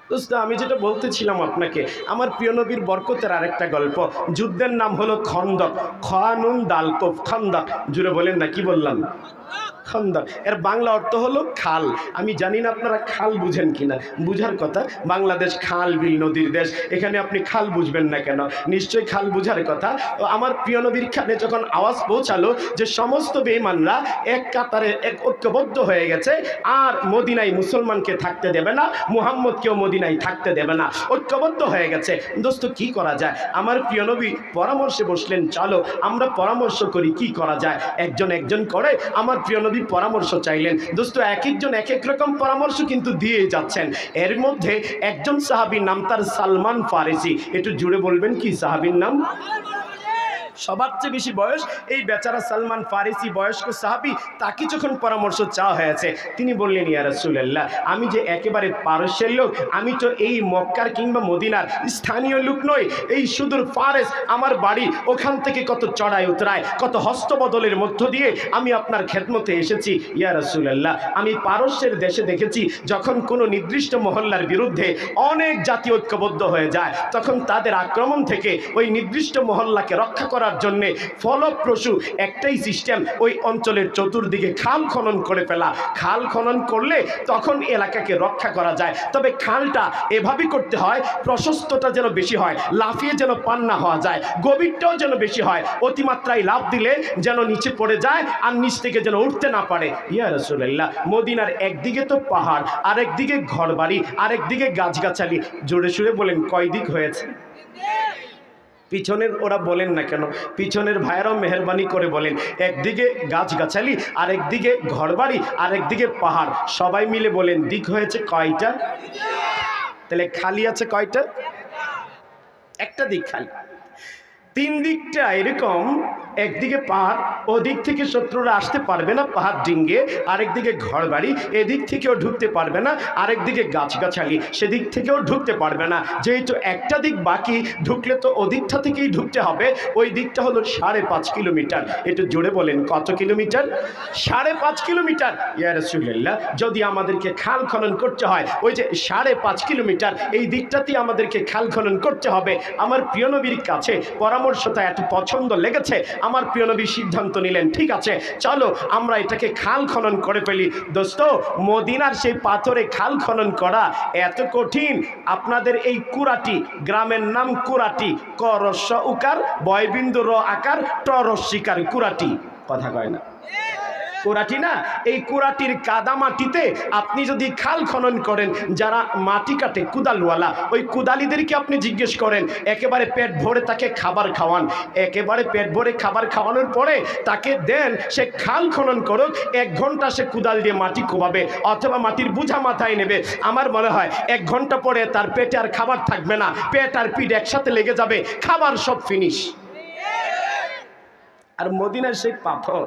দোস্ত, আমি যেটা বলতেছিলাম আপনাকে, আমার প্রিয় নবীর বরকতের আরেকটা গল্প। যুদ্ধের নাম হলো খন্দক, খানুন দালকফ, খন্দক। জুড়ে বলেন না, কি বললাম? খন্দক। এর বাংলা অর্থ হলো খাল। আমি জানি না আপনারা খাল বুঝেন কিনা, বুঝার কথা। বাংলাদেশ খাল বিল নদীর দেশ, এখানে আপনি খাল বুঝবেন না কেন? নিশ্চয়ই খাল বুঝার কথা। আমার প্রিয় নবীর কানে যখন আওয়াজ পৌঁছালো যে সমস্ত বেঈমানরা এক কাতারে এক ঐক্যবদ্ধ হয়ে গেছে, আর মদিনায় মুসলমানকে থাকতে দেবে না, মুহাম্মদকেও মদিনায় থাকতে দেবে না, ঐক্যবদ্ধ হয়ে গেছে। দোস্ত, কি করা যায়? আমার প্রিয় নবী পরামর্শে বসলেন, চলো আমরা পরামর্শ করি কি করা যায়। একজন করে আমার প্রিয় নবী পরামর্শ চাইলেন। দোস্ত, এক একজন এক এক রকম পরামর্শ কিন্তু দিয়ে যাচ্ছেন। এর মধ্যে একজন সাহাবীর নাম তার সালমান ফারিসি। একটু জুড়ে বলবেন, কি সাহাবীর নাম? সবার চেয়ে বেশি বয়স এই বেচারা সালমান ফারিসি, বয়স্ক সাহাবী। তাকে যখন পরামর্শ চাওয়া হয়েছে, তিনি বললেন, ইয়া রাসূলুল্লাহ, আমি যে একেবারে পারস্যের লোক, আমি তো এই মক্কার কিংবা মদিনার স্থানীয় লোক নই, এই সুদূর ফারেস আমার বাড়ি, ওখান থেকে কত চড়াই উতরায়, কত হস্তবদলের মধ্য দিয়ে আমি আপনার খেদমতে এসেছি। ইয়া রাসূলুল্লাহ, আমি পারস্যের দেশে দেখেছি, যখন কোনো নির্দিষ্ট মহল্লার বিরুদ্ধে অনেক জাতি ঐক্যবদ্ধ হয়ে যায়, তখন তাদের আক্রমণ থেকে ওই নির্দিষ্ট মহল্লাকে রক্ষা করার জন্য ফলপ্রসূ একটাই সিস্টেম, ওই অঞ্চলের চতুর্দিকে খাল খনন করে ফেলা। খাল খনন করলে তখন এলাকাকে রক্ষা করা যায়। তবে খালটা এভাবে করতে হয়, প্রশস্তটা যেন বেশি হয়, লাফিয়ে যেন পার না হওয়া যায়, গভীরটাও যেন বেশি হয়, অতিমাত্রায় লাফ দিলে যেন নিচে পড়ে যায় আর নিচ থেকে যেন উঠতে না পারে। ইয়া রাসূলুল্লাহ, মদিনার একদিকে তো পাহাড়, আরেকদিকে ঘরবাড়ি, আরেকদিকে গাছগাছালি। জোরে সুরে বলেন, কয় দিক হয়েছে? পিছনের ওরা বলেন না কেন, পিছনের ভাইয়েরাও মেহরবানি করে বলেন, একদিকে গাছগাছালি, আরেকদিকে ঘরবাড়ি, আরেকদিকে পাহাড়। সবাই মিলে বলেন, দিক হয়েছে কয়টা? তাহলে খালি আছে কয়টা? একটা দিক খালি। তিন দিকটা এরকম, একদিকে পাহাড়, ওদিক থেকে শত্রুরা আসতে পারবে না পাহাড় ডিঙ্গে, আরেকদিকে ঘরবাড়ি, এদিক থেকেও ঢুকতে পারবে না, আরেকদিকে গাছগাছালি, সেদিক থেকেও ঢুকতে পারবে না। যেহেতু একটা দিক বাকি, ঢুকলে তো ওদিকটা থেকেই ঢুকতে হবে। ওই দিকটা হলো 5.5 কিলোমিটার। একটু জোরে বলেন, কত কিলোমিটার? 5.5 কিলোমিটার। ইয়া রাসূলুল্লাহ, যদি আমাদেরকে খাল খনন করতে হয়, ওই যে 5.5 কিলোমিটার, এই দিকটাতেই আমাদেরকে খাল খনন করতে হবে। আমার প্রিয় নবীর কাছে পরামর্শটা এত পছন্দ লেগেছে, আমার প্রিয় নবী সিদ্ধান্ত নিলেন, ঠিক আছে, চলো আমরা এটাকে খাল খনন করে ফেলি। দোস্ত, মদিনার সেই পাথরে খাল খনন করা এত কঠিন। আপনাদের এই কুরাটি গ্রামের নাম কুরাটি, ক রস্য উকার, বয়বিন্দু র আকার, ট রস্যিকার, কুরাটি। কথা কয় না? কুরাটি না, এই কুরাটির কাদা মাটিতে আপনি যদি খাল খনন করেন, যারা মাটি কাটে কুদালওয়ালা, ওই কুদালিদেরকে আপনি জিজ্ঞেস করেন, একেবারে পেট ভরে তাকে খাবার খাওয়ান, একেবারে পেট ভরে খাবার খাওয়ানোর পরে তাকে দেন সে খাল খনন করুক, 1 ঘন্টা সে কুদাল দিয়ে মাটি কোবাবে অথবা মাটির বোঝা মাথায় নেবে। আমার মনে হয় 1 ঘন্টা পরে তার পেটে আর খাবার থাকবে না, পেট আর পিঠ একসাথে লেগে যাবে, খাবার সব ফিনিশ। আর মদিনার সেই পাথর,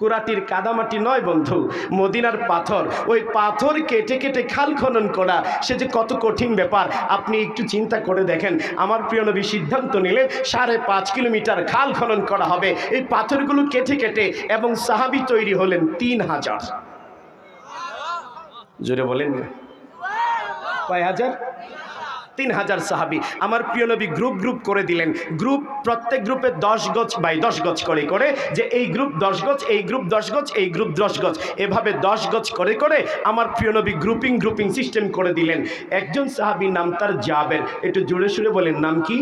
কুরাটির কাদামাটি নয় বন্ধু, মদিনার পাথর, ওই পাথর কেটে কেটে খাল খনন করা, সে যে কত কঠিন ব্যাপার আপনি একটু চিন্তা করে দেখেন। আমার প্রিয় নবী সিদ্ধান্ত নিলেন 5.5 কিলোমিটার খাল খনন করা হবে এই পাথরগুলো কেটে কেটে, এবং সাহাবী তৈরি হলেন 3000। জোরে বলেন না, কয় হাজার? 3000 সাহাবী। আমার প্রিয় নবী গ্রুপ গ্রুপ করে দিলেন, গ্রুপ, প্রত্যেক গ্রুপে 10 গজ বাই 10 গজ করে করে, যে এই গ্রুপ 10 গজ, এই গ্রুপ 10 গজ, এই গ্রুপ 10 গজ, এভাবে 10 গজ করে করে আমার প্রিয় নবী গ্রুপিং সিস্টেম করে দিলেন। একজন সাহাবীর নাম তার জাবের, একটু জোরে সুরে বলেন, নাম কি?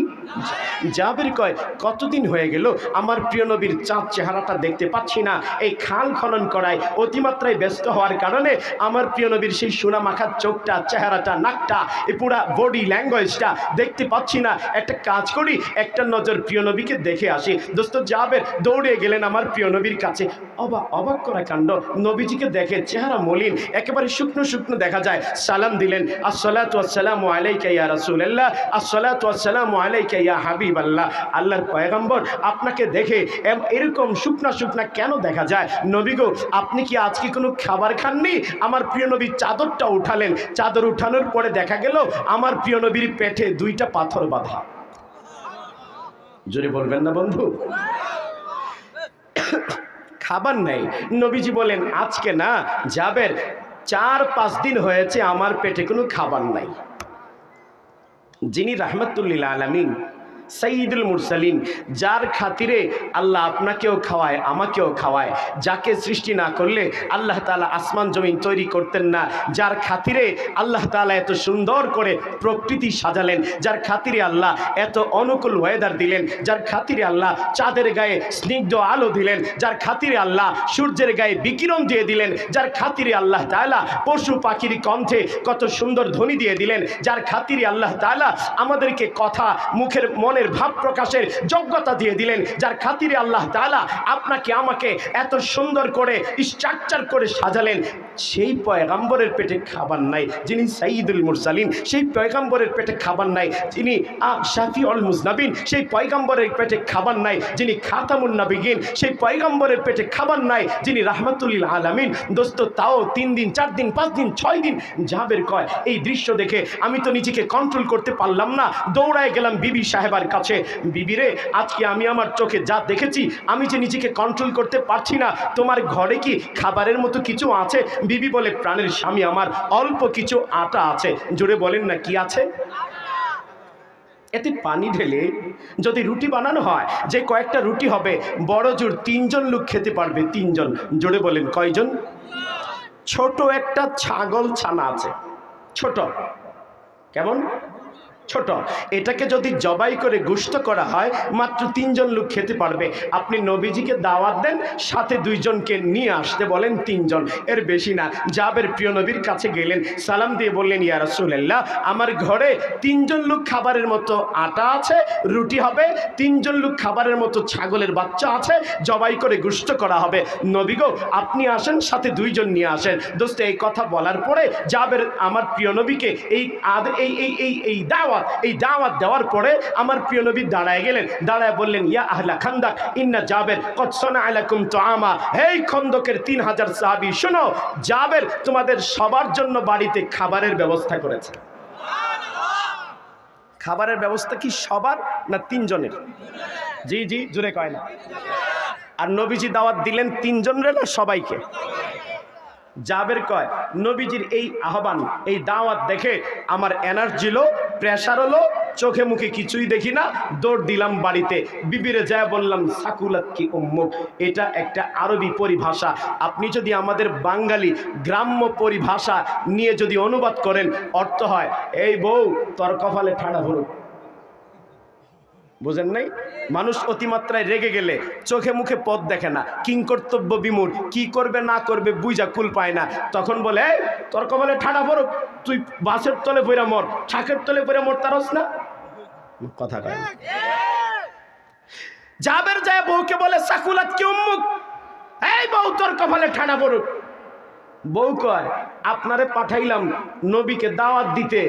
জাবের কয়, কতদিন হয়ে গেল আমার প্রিয় নবীর চাঁদ চেহারাটা দেখতে পাচ্ছি না, এই খাল খনন করায় অতিমাত্রায় ব্যস্ত হওয়ার কারণে আমার প্রিয় নবীর সেই সোনা মাখার চোখটা, চেহারাটা, নাকটা, এই পুরা বডি ল্যাঙ্গুয়েজটা দেখতে পাচ্ছি না, একটা কাজ করি, একটা নজর প্রিয় নবীকে দেখে আসি। দোস্ত জাবের দৌড়ে গেলেন আমার প্রিয় নবীর কাছে। অবাক করা কাণ্ড, নবীজিকে দেখে চেহারা মলিন, একেবারে শুকনো শুকনো দেখা যায়। সালাম দিলেন, আসসালাতু ওয়াসসালামু আলাইকা ইয়া রাসূলুল্লাহ, আসসালাতু ওয়াসসালামু আলাইকা ইয়া হাবিবাল্লাহ। আল্লাহর পয়গম্বর, আপনাকে দেখে এরকম শুকনা শুকনা কেন দেখা যায়? নবী গো, আপনি কি আজকে কোনো খাবার খাননি? আমার প্রিয় নবী চাদরটা উঠালেন, চাদর উঠানোর পরে দেখা গেল আমার প্রিয় নবীর পেটে 2টা পাথর বাঁধা। জোরে বলবেন না বন্ধু? খাবার নেই। নবীজি বলেন, আজকে না জাবের, 4-5 দিন হয়েছে আমার পেটে কোনো খাবার নাই। যিনি রাহমাতুল লিল আলামিন, সাইয়্যিদুল মুরসালিন, যার খাতিরে আল্লাহ আপনাকেও খাওয়ায়, আমাকেও খাওয়ায়, যাকে সৃষ্টি না করলে আল্লাহ তাআলা আসমান জমিন তৈরি করতেন না, যার খাতিরে আল্লাহ তাআলা এত সুন্দর করে প্রকৃতি সাজালেন, যার খাতিরে আল্লাহ এত অনুকূল ওয়েদার দিলেন, যার খাতিরে আল্লাহ চাঁদের গায়ে স্নিগ্ধ আলো দিলেন, যার খাতিরে আল্লাহ সূর্যের গায়ে বিকিরণ দিয়ে দিলেন, যার খাতিরে আল্লাহ তাআলা পশু পাখির কণ্ঠে কত সুন্দর ধ্বনি দিয়ে দিলেন, যার খাতিরে আল্লাহ তাআলা আমাদেরকে কথা, মুখের মনের ভাব প্রকাশের যোগ্যতা দিয়ে দিলেন, যার খাতিরে আল্লাহ তাআলা আপনাকে আমাকে এত সুন্দর করে স্ট্রাকচার করে সাজালেন, সেই পয়গম্বরের পেটে খাবার নাই, যিনি সাইয়্যিদুল মুরসালিন, সেই পয়গম্বরের পেটে খাবার নাই, যিনি শাফিউল মুজনাবিন, সেই পয়গম্বরের পেটে খাবার নাই, যিনি খাতামুন নবিয়্যিন, সেই পয়গম্বরের পেটে খাবার নাই, যিনি রাহমাতুল লিল আলামিন। দোস্ত, তাও 3 দিন, 4 দিন, 5 দিন, 6 দিন। জাবের কয়, এই দৃশ্য দেখে আমি তো নিজেকে কন্ট্রোল করতে পারলাম না, দৌড়ায় গেলাম বিবি সাহেবার কাছে। বিবি রে, আজকে আমি আমার চোখে যা দেখেছি, আমি যে নিজেকে কন্ট্রোল করতে পারছি না, তোমার ঘরে কি খাবারের মতো কিছু আছে? বিবি বলে, প্রাণের স্বামী আমার, অল্প কিছু আটা আছে। জোরে বলেন না, কি আছে? এতে পানি ঢেলে যদি রুটি বানানো হয়, যে কয়েকটা রুটি হবে, বড় জোর 3 জন লোক খেতে পারবে, 3 জন। জোরে বলেন, কয়জন? ছোট একটা ছাগল ছানা আছে, ছোট, কেমন ছোট, এটাকে যদি জবাই করে গোশত করা হয়, মাত্র 3 জন লোক খেতে পারবে। আপনি নবীজিকে দাওয়াত দেন, সাথে 2 জনকে নিয়ে আসতে বলেন, 3 জন, এর বেশি না। জাবের প্রিয় নবীর কাছে গেলেন, সালাম দিয়ে বললেন, ইয়া রাসূলুল্লাহ, আমার ঘরে 3 জন লোক খাবারের মতো আটা আছে, রুটি হবে, 3 জন লোক খাবারের মতো ছাগলের বাচ্চা আছে, জবাই করে গোশত করা হবে। নবী গো, আপনি আসেন, সাথে 2 জন নিয়ে আসেন। দোস্ত, এই কথা বলার পরে জাবের আমার প্রিয় নবীকে এই দাওয়াত দেওয়ার পরে আমার প্রিয় নবী দাঁড়ায় গেলেন, দাঁড়ায় বললেন, ইয়া আহলা খান্দাক ইন্না জাবের কদ সানা আলাইকুম তুআমা। হেই খন্দকের 3000 সাহাবী, শোনো, জাবের তোমাদের সবার জন্য বাড়িতে খাবারের ব্যবস্থা করেছে। খাবারের ব্যবস্থা কি সবার না 3 জনের? জি জি, জোরে কয় না। আর নবীজি দাওয়াত দিলেন 3 জনের না সবাইকে? জাবের কয়, নবীজির এই আহ্বান, এই দাওয়াত দেখে আমার এনার্জি লো, প্রেশার হলো, চোখে মুখে কিছুই দেখি না, দৌড় দিলাম বাড়িতে। বিবিরে যায় বললাম, সাকুলাত কি উম্মুক, এটা একটা আরবি পরিভাষা, আপনি যদি আমাদের বাঙালি গ্রাম্য পরিভাষা নিয়ে যদি অনুবাদ করেন, অর্থ হয়, এই বউ তোর কপালে ঠাড়া ভরুক। বুঝেন নাই? মানুষ অতিমাত্রায় রেগে গেলে চোখে মুখে পথ দেখে না, কিংকর্তব্য বিমূঢ়, কি করবে না করবে বুঝা কুল পায় না। তখন বলে, এই তোর কপালে ঠাডা পড়ুক, তুই বাসের তলে পইরা মর, ছাকের তলে পইরা মর, তারস না? কথা কয় না। জাবের যায় বউকে বলে, সাকুলাত কি উম্মুক, এই বউ তোর কপালে ঠাডা পড়ুক। বউ কয়, আপনারে পাঠাইলাম নবীকে দাওয়াত দিতে,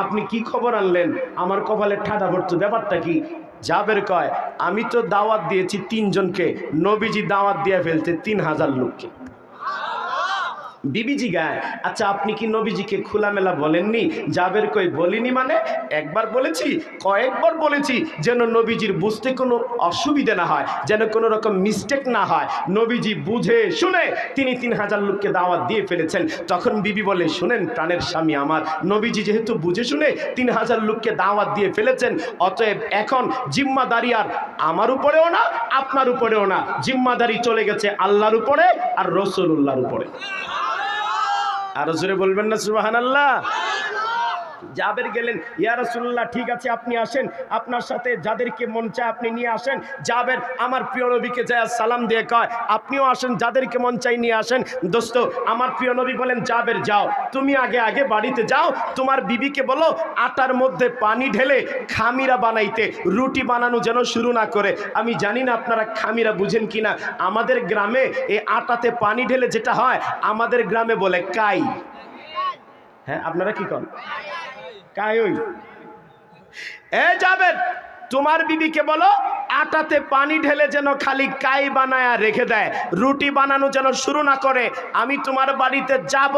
আপনি কি খবর আনলেন? আমার কপালে ঠাডা পড়তো, ব্যাপারটা কি? জাবের কয়, আমি তো দাওয়াত দিয়েছি 3 জনকে, নবীজি দাওয়াত দিয়ে ফেলতে 3000 লোককে। বিবিজি গায়, আচ্ছা আপনি কি নবীজিকে খোলামেলা বলেননি? জাবের কই, বলিনি মানে, একবার বলেছি, কয়েকবার বলেছি, যেন নবীজির বুঝতে কোনো অসুবিধা না হয়, যেন কোনো রকম মিস্টেক না হয়। নবীজি বুঝে শুনে তিনি 3000 লোককে দাওয়াত দিয়ে ফেলেছেন। তখন বিবি বলে, শুনেন প্রাণের স্বামী আমার, নবীজি যেহেতু বুঝে শুনে 3000 লোককে দাওয়াত দিয়ে ফেলেছেন, অতএব এখন জিম্মাদারি আর আমার উপরেও না, আপনার উপরেও না, জিম্মাদারি চলে গেছে আল্লাহর উপরে আর রাসূলুল্লাহর উপরে। আরো জোরে বলবেন না সুবহানাল্লাহ? জাবের গেলেন, ইয়া রাসূলুল্লাহ ঠিক আছে আপনি আসেন, আপনার সাথে যাদেরকে মন চায় আপনি নিয়ে আসেন। জাবের আমার প্রিয় নবীকে যায় সালাম দিয়ে কয়, আপনিও আসেন, যাদেরকে মন চাই নিয়ে আসেন। দোস্ত আমার প্রিয় নবী বলেন, জাবের যাও, তুমি আগে আগে বাড়িতে যাও, তোমার বিবিকে বলো আটার মধ্যে পানি ঢেলে খামিরা বানাইতে, রুটি বানানো যেন শুরু না করে। আমি জানি না আপনারা খামিরা বুঝেন কিনা, আমাদের গ্রামে এই আটাতে পানি ঢেলে যেটা হয়, আমাদের গ্রামে বলে কাই। হ্যাঁ আপনারা কি করেন? কাই। ওই এ জাবের, তোমার বিবিকে বলো আটাতে পানি ঢেলে যেন খালি কাই বানায়া রেখে দেয়, রুটি বানানো যেন শুরু না করে। আমি তোমার বাড়িতে যাব,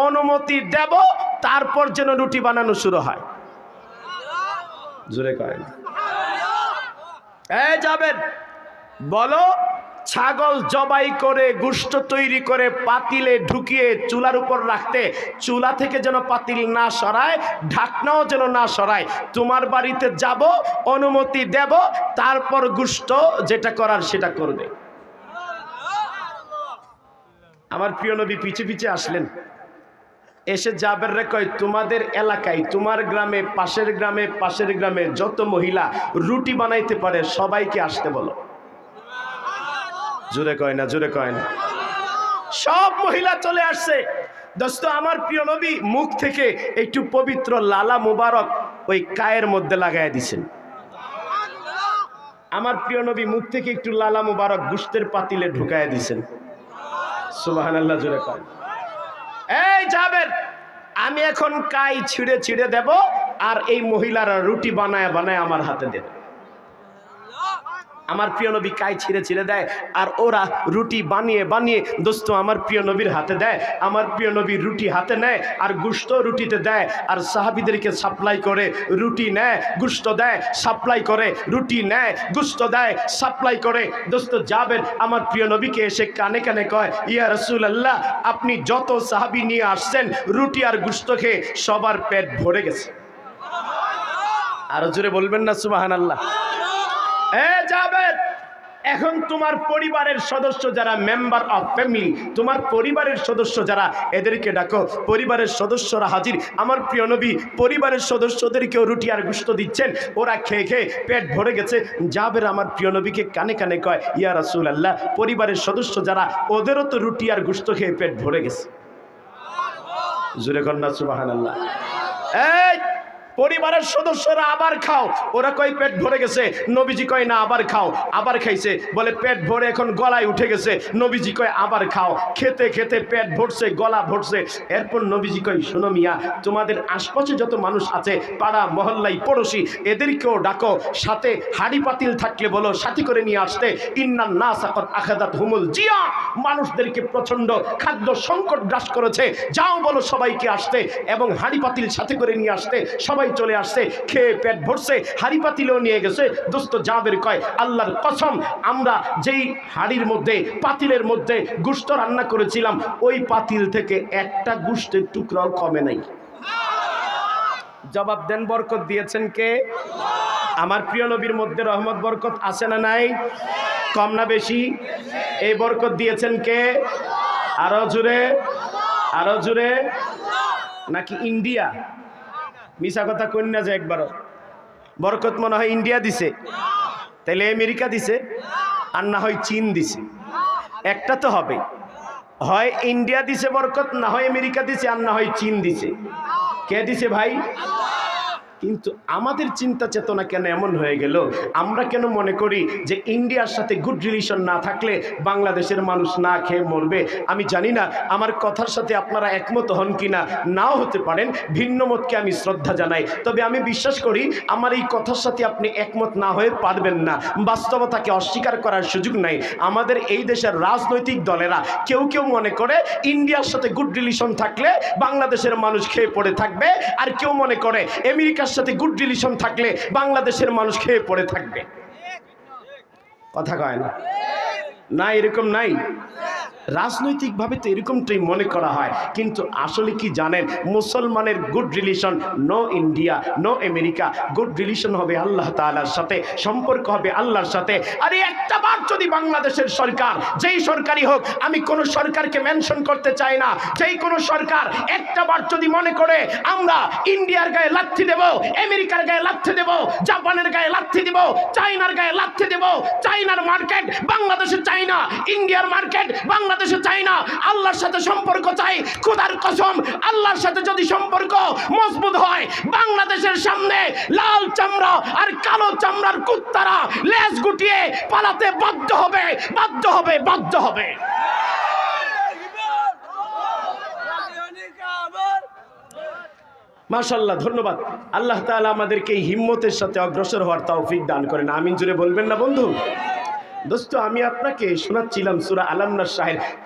অনুমতি দেব, তারপর যেন রুটি বানানো শুরু হয়। জোরে কয় না। এ জাবের, বলো ছাগল জবাই করে গোশত তৈরি করে পাতিলে ঢুকিয়ে চুলার উপর রাখতে, চুলা থেকে যেন পাতিল না সরায়, ঢাকনাও যেন না সরায়। তোমার বাড়িতে যাব, অনুমতি দেব, তারপর গোশত যেটা করার সেটা করবে। আমার প্রিয় নবী পিছে পিছে আসলেন, এসে জাবের রে কয়, তোমাদের এলাকায়, তোমার গ্রামে, পাশের গ্রামে যত মহিলা রুটি বানাইতে পারে সবাইকে আসতে বলো। জোরে কয় না, জোরে কয় না। সব মহিলা চলে আসছে। দোস্ত আমার প্রিয় নবী মুখ থেকে একটু পবিত্র লালা মুবারক ওই কায়ের মধ্যে লাগাই দিছেন। আমার প্রিয় নবী মুখ থেকে একটু লালা মুবারক গোশতের পাতিলে ঢুকায় দিছেন। সুবহানাল্লাহ, জোরে কয়। এই জাবের, আমি এখন কাই ছিঁড়ে ছিঁড়ে দেব, আর এই মহিলারা রুটি বানায় বানায় আমার হাতে দেবে। আমার প্রিয় নবী কাই ছিঁড়ে ছিঁড়ে দেয়, আর ওরা রুটি বানিয়ে বানিয়ে দোস্ত আমার প্রিয় নবীর হাতে দেয়। আমার প্রিয় নবী রুটি হাতে নেয় আর গোশত রুটিতে দেয়, আর সাহাবীদেরকে সাপ্লাই করে, রুটি নেয় গোশত দেয়, সাপ্লাই করে, রুটি নেয় গোশত দেয়, সাপ্লাই করে। দোস্ত জাবের আমার প্রিয় নবীকে এসে কানে কানে কয়, ইয়া রাসূলুল্লাহ, আপনি যত সাহাবী নিয়ে আসছেন রুটি আর গোশত খেয়ে সবার পেট ভরে গেছে। আরো জোরে বলবেন না সুবহানাল্লাহ? এ জাবের, এখন তোমার পরিবারের সদস্য যারা, মেম্বার অফ ফ্যামিলি, তোমার পরিবারের সদস্য যারা, এদেরকে ডাকো। পরিবারের সদস্যরা হাজির। আমার প্রিয় নবী পরিবারের সদস্যদেরকেও রুটি আর গোশত দিচ্ছেন, ওরা খেয়ে খেয়ে পেট ভরে গেছে। জাবের আমার প্রিয় নবীকে কানে কানে কয়, ইয়া রাসূলুল্লাহ, পরিবারের সদস্য যারা, ওদেরও তো রুটি আর গোশত খেয়ে পেট ভরে গেছে। জোরে কর না সুবহানাল্লাহ। এই পরিবারের সদস্যরা আবার খাও, ওরা কয় পেট ভরে গেছে। নবীজি কয় না, আবার খাও। আবার খাইছে, বলে পেট ভরে এখন গলায় উঠে গেছে। নবীজি কয় আবার খাও। খেতে খেতে পেট ভরছে, গলা ভরছে। এরপর নবীজি কয়, শোনো মিয়া, তোমাদের আশপাশে যত মানুষ আছে, পাড়া মহল্লাই পড়োশি, এদেরকেও ডাকো, সাথে হাড়ি পাতিল থাকলে বলো সাথী করে নিয়ে আসতে। ইন্নান নাসা ক্বাদ আখাযাতহুমুল জিয়া, মানুষদেরকে প্রচন্ড খাদ্য সংকট গ্রাস করেছে, যাও বলো সবাইকে আসতে, এবং হাড়ি পাতিল সাথে করে নিয়ে আসতে। সবাই চলে আসছে, খেয়ে পেট ভরছে, হাড়ি পাতিলও নিয়ে গেছে। দোস্ত জাবের কয়, আল্লাহর কসম, আমরা যেই হাড়ির মধ্যে, পাতিলের মধ্যে গোশত রান্না করেছিলাম, ওই পাতিল থেকে একটা গোশতের টুকরাও কমে নাই। জবাব দেন, বরকত দিয়েছেন কে? আমার প্রিয় নবীর মধ্যে রহমত বরকত আছে না নাই? কম না বেশি? এই বরকত দিয়েছেন কে? আরো জোরে, আরো জোরে। নাকি ইন্ডিয়া? মিশা কথা কন্যা যে একবারও বরকত মনে হয় ইন্ডিয়া দিছে, তাইলে আমেরিকা দিছে, আর না হয় চীন দিছে। একটা তো হবে, হয় ইন্ডিয়া দিছে বরকত, না হয় আমেরিকা দিছে, আর না হয় চীন দিছে। কে দিছে ভাই? কিন্তু আমাদের চিন্তা চেতনা কেন এমন হয়ে গেল? আমরা কেন মনে করি যে ইন্ডিয়ার সাথে গুড রিলেশন না থাকলে বাংলাদেশের মানুষ না খেয়ে মরবে? আমি জানি না আমার কথার সাথে আপনারা একমত হন কিনা, নাও হতে পারেন। ভিন্ন মতকে আমি শ্রদ্ধা জানাই, তবে আমি বিশ্বাস করি আমার এই কথার সাথে আপনি একমত না হয়ে পারবেন না। বাস্তবতাকে অস্বীকার করার সুযোগ নাই। আমাদের এই দেশের রাজনৈতিক দলেরা কেউ কেউ মনে করে ইন্ডিয়ার সাথে গুড রিলেশন থাকলে বাংলাদেশের মানুষ খেয়ে পড়ে থাকবে, আর কেউ মনে করে আমেরিকার সাথে গুড রিলেশন থাকলে বাংলাদেশের মানুষ খেয়ে পড়ে থাকবে। কথা কয় না? না, এরকম নাই। রাজনৈতিকভাবে তো এরকমটাই মনে করা হয়, কিন্তু আসলে কি জানেন? মুসলমানের good relation no India no America, good relation হবে আল্লাহ তাআলার সাথে, সম্পর্ক হবে আল্লাহর সাথে। আরে একটা বার যদি বাংলাদেশের সরকার, যেই সরকারই হোক, আমি কোন সরকারকে মেনশন করতে চাই না, যেই কোন সরকার একটা বার যদি মনে করে আমরা ইন্ডিয়ার গায়ে লাথি দেব, আমেরিকার গায়ে লাথি দেব, জাপানের গায়ে লাথি দেব, চায়নার গায়ে লাথি দেব, চায়নার মার্কেট বাংলাদেশে চাই না, ইন্ডিয়ার মার্কেট বাংলাদেশে চাই না, আল্লাহর সাথে সম্পর্ক চাই, খোদার কসম আল্লাহর সাথে যদি সম্পর্ক মজবুত হয়, বাংলাদেশের সামনে লাল চামড়া আর কালো চামড়ার কুত্তারা লেজ গুটিয়ে পালাতে বাধ্য হবে, বাধ্য হবে, বাধ্য হবে। মাশাআল্লাহ, ধন্যবাদ। আল্লাহ তাআলা আমাদেরকে এই হিম্মতের সাথে অগ্রসর হওয়ার তৌফিক দান করেন। আমিন জুড়ে বলবেন না বন্ধু? দোস্ত, আমি আপনাকে শোনাচ্ছিলাম সূরা আল-নাস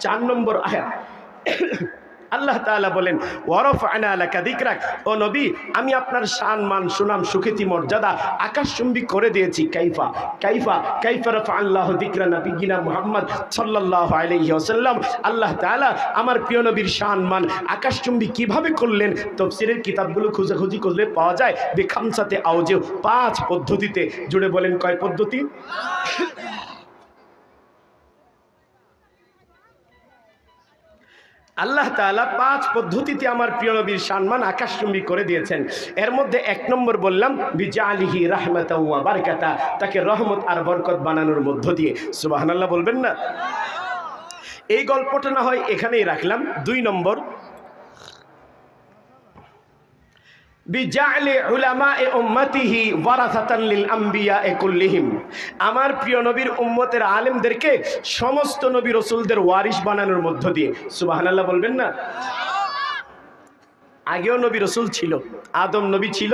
4 নম্বর আয়াত। আল্লাহ তাআলা বলেন, ওয়ারাফা'না লাকা যিকরাক, ও নবী আমি আপনার শান মান সুনাম সুখ্যাতি মর্যাদা আকাশচুম্বী করে দিয়েছি। কাইফা কাইফা কাইফা রাফা'আল্লাহু যিকরা নবিয়িনা মুহাম্মদ সাল্লাল্লাহু আলাইহি ওয়াসাল্লাম। আল্লাহ তাআলা আমার প্রিয় নবীর শান মান আকাশচুম্বী কিভাবে করলেন? তাফসীরের কিতাবগুলো খোঁজাখুঁজি করলে পাওয়া যায় বিখামসাতে আওজে, 5 পদ্ধতিতে। জুড়ে বলেন কয় পদ্ধতি? আল্লাহ তাআলা 5 পদ্ধতিতে আমার প্রিয় নবীর সম্মান আকাশচুম্বী করে দিয়েছেন। এর মধ্যে 1 নম্বর বললাম বিজালিহি রাহমাতাও ওয়া বারাকাতা, তাকে রহমত আর বরকত বানানোর মধ্য দিয়ে। সুবহানাল্লাহ বলবেন না? এই গল্পটা না হয় এখানেই রাখলাম। 2 নম্বর বিজালি উলামায়ে উম্মতিহি ওয়ারাসাতান লিল আমবিয়ায়ে কুল্লিহিম, আমার প্রিয় নবীর উম্মতের আলেমদেরকে সমস্ত নবী রাসূলদের ওয়ারিস বানানোর মধ্য দিয়ে। সুবহানাল্লাহ বলবেন না? আগেও নবী রাসূল ছিল, আদম নবী ছিল,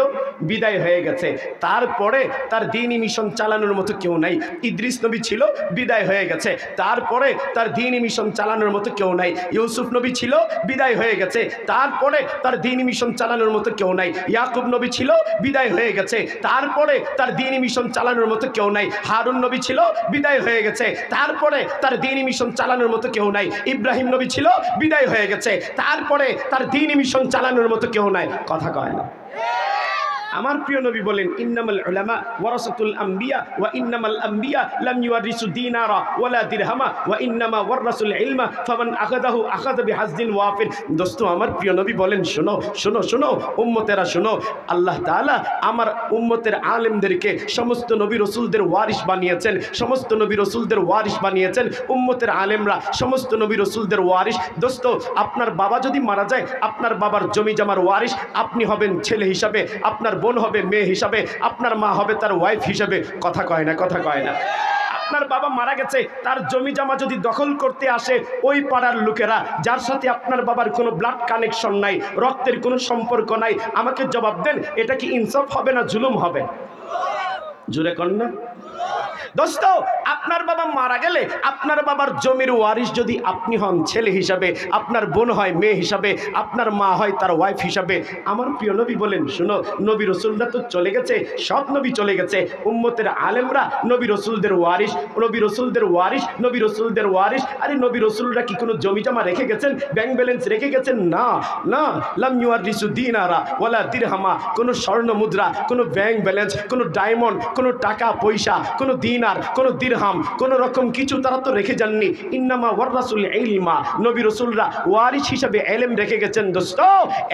বিদায় হয়ে গেছে। তারপরে তার দ্বীনি মিশন চালানোর মতো কেউ নাই। ইদ্রিস নবী ছিল, বিদায় হয়ে গেছে। তারপরে তার দ্বীনি মিশন চালানোর মতো কেউ নাই। ইউসুফ নবী ছিল, বিদায় হয়ে গেছে। তারপরে তার দ্বীনি মিশন চালানোর মতো কেউ নাই। ইয়াকুব নবী ছিল, বিদায় হয়ে গেছে। তারপরে তার দ্বীনি মিশন চালানোর মতো কেউ নাই। হারুন নবী ছিল, বিদায় হয়ে গেছে। তারপরে তার দ্বীনি মিশন চালানোর মতো কেউ নাই। ইব্রাহিম নবী ছিল, বিদায় হয়ে গেছে। তারপরে তার দ্বীনি মিশন চালানোর মতো কেউ নাই। কথা কয় না? আমার প্রিয় নবী বলেন, ইন্নামাল উলামা ওয়ারাসাতুল আম্বিয়া ওয়া ইন্নামাল আম্বিয়া লাম ইউরিসু দিনারা ওয়ালা দিরহামা ওয়া ইন্নামা ওয়ারাসুল ইলমা ফামান আখাযাহু আখাযা বিহাজ্জিন ওয়াফির। দোস্ত, আমার প্রিয় নবী বলেন, শোনো শোনো শোনো উম্মতেরা শোনো, আল্লাহ তাআলা আমার উম্মতের আলেমদেরকে সমস্ত নবী রাসূলদের ওয়ারিস বানিয়েছেন, সমস্ত নবী রাসূলদের ওয়ারিস বানিয়েছেন। উম্মতের আলেমরা সমস্ত নবী রাসূলদের ওয়ারিস। দোস্ত, আপনার বাবা যদি মারা যায়, আপনার বাবার জমি জমার ওয়ারিস আপনি হবেন ছেলে হিসাবে, আপনার বোন হবে মেয়ে হিসাবে, আপনার মা হবে তার ওয়াইফ হিসাবে। কথা কয় না? কথা কয় না? আপনার বাবা মারা গেছে, তার জমি জমা যদি দখল করতে আসে ওই পাড়ার লোকেরা, যার সাথে আপনার বাবার কোনো ব্লাড কানেকশন নাই, রক্তের কোনো সম্পর্ক নাই, আমাকে জবাব দেন, এটা কি ইনসাফ হবে না জুলুম হবে? জুড়ে কন না? দোস্ত, আপনার বাবা মারা গেলে আপনার বাবার জমির ওয়ারিস যদি আপনি হন ছেলে হিসাবে, আপনার বোন হয় মেয়ে হিসাবে, আপনার মা হয় তার ওয়াইফ হিসাবে। আমার প্রিয় নবী বলেন, শুনো, নবী রাসূলরা তো চলে গেছে, সব নবী চলে গেছে, উম্মতের আলেমরা নবী রাসূলদের ওয়ারিস, নবী রাসূলদের ওয়ারিস, নবী রাসূলদের ওয়ারিস। আরে নবী রাসূলরা কি কোনো জমি জমা রেখে গেছেন, ব্যাংক ব্যালেন্স রেখে গেছেন? না না, লাম ইউরিসু দিনারা ওয়ালা দিরহামা, কোনো স্বর্ণ মুদ্রা, কোনো ব্যাংক ব্যালেন্স, কোনো ডায়মন্ড, কোনো টাকা পয়সা, কোনো দিনার, কোনো দিরহাম দিরহাম, কোন রকম কিছু তারা তো রেখে যাননি। ইন্নামা ওয়ারাসুল ইলমা, নবী রাসূলরা ওয়ারিস হিসাবে ইলম রেখে গেছেন। দোস্ত,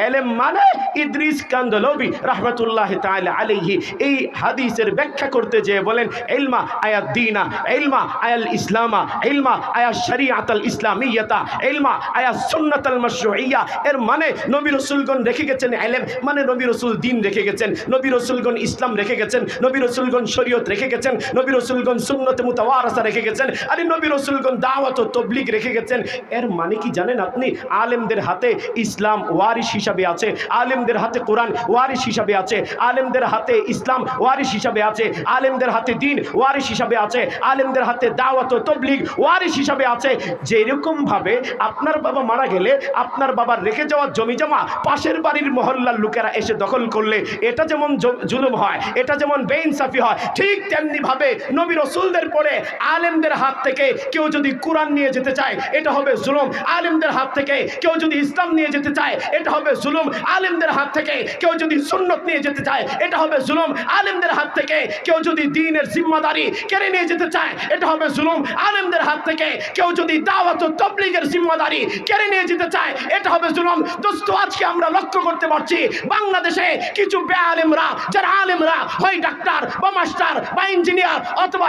ইলম মানে ইদ্রিস কান্দলবি রাহমাতুল্লাহ তাআলা আলাইহি এই হাদিসের ব্যাখ্যা করতে যেয়ে বলেন, ইলমা আয়াত দিনা, ইলমা আয়াল ইসলামা, ইলমা আয়া শরিয়াতাল ইসলামিয়াতা, ইলমা আয়া সুন্নাতাল মাশরুইয়া। এর মানে নবী রাসূলগণ রেখে গেছেন ইলম, মানে নবী রাসূল দ্বীন রেখে গেছেন, নবী রাসূলগণ ইসলাম রেখে গেছেন, নবী রাসূলগণ শরীয়ত রেখে গেছেন, নবী রাসূলগণ সুন্নাতে মুতাওয়ারাসা রেখে গেছেন, আর নবী রাসূলগণ দাওয়াত ও তাবলীগ রেখে গেছেন। এর মানে কি জানেন আপনি? আলেমদের হাতে ইসলাম ওয়ারিস হিসাবে আছে, আলেমদের হাতে কোরআন ওয়ারিস হিসাবে আছে, আলেমদের হাতে ইসলাম ওয়ারিস হিসাবে আছে, আলেমদের হাতে দ্বীন ওয়ারিস হিসাবে আছে, আলেমদের হাতে দাওয়াত ও তাবলীগ ওয়ারিস হিসাবে আছে। যেরকম ভাবে আপনার বাবা মারা গেলে আপনার বাবার রেখে যাওয়া জমি জমা পাশের বাড়ির মহল্লার লোকেরা এসে দখল করলে এটা যেমন জুলুম হয়, এটা যেমন বেইনসাফি হয়, ঠিক তেমনি ভাবে নবী রাসূলদের পরে আলেমদের হাত থেকে কেউ যদি কোরআন নিয়ে যেতে চায় এটা হবে জুলুম, আলেমদের হাত থেকে কেউ যদি ইসলাম নিয়ে যেতে চায় এটা হবে জুলুম, আলেমদের হাত থেকে কেউ যদি সুন্নত নিয়ে যেতে চায় এটা হবে জুলুম, আলেমদের হাত থেকে কেউ যদি দ্বীনের জিম্মাদারি কেড়ে নিয়ে যেতে চায় এটা হবে জুলুম, আলেমদের হাত থেকে কেউ যদি দাওয়াত ও তাবলীগের জিম্মাদারি কেড়ে নিয়ে যেতে চায় এটা হবে জুলুম। দোস্ত, আজকে আমরা লক্ষ্য করতে পারছি বাংলাদেশে কিছু বেআলেমরা, যারা আলেমরা হয় ডাক্তার বা মাস্টার বা ইঞ্জিনিয়ার অথবা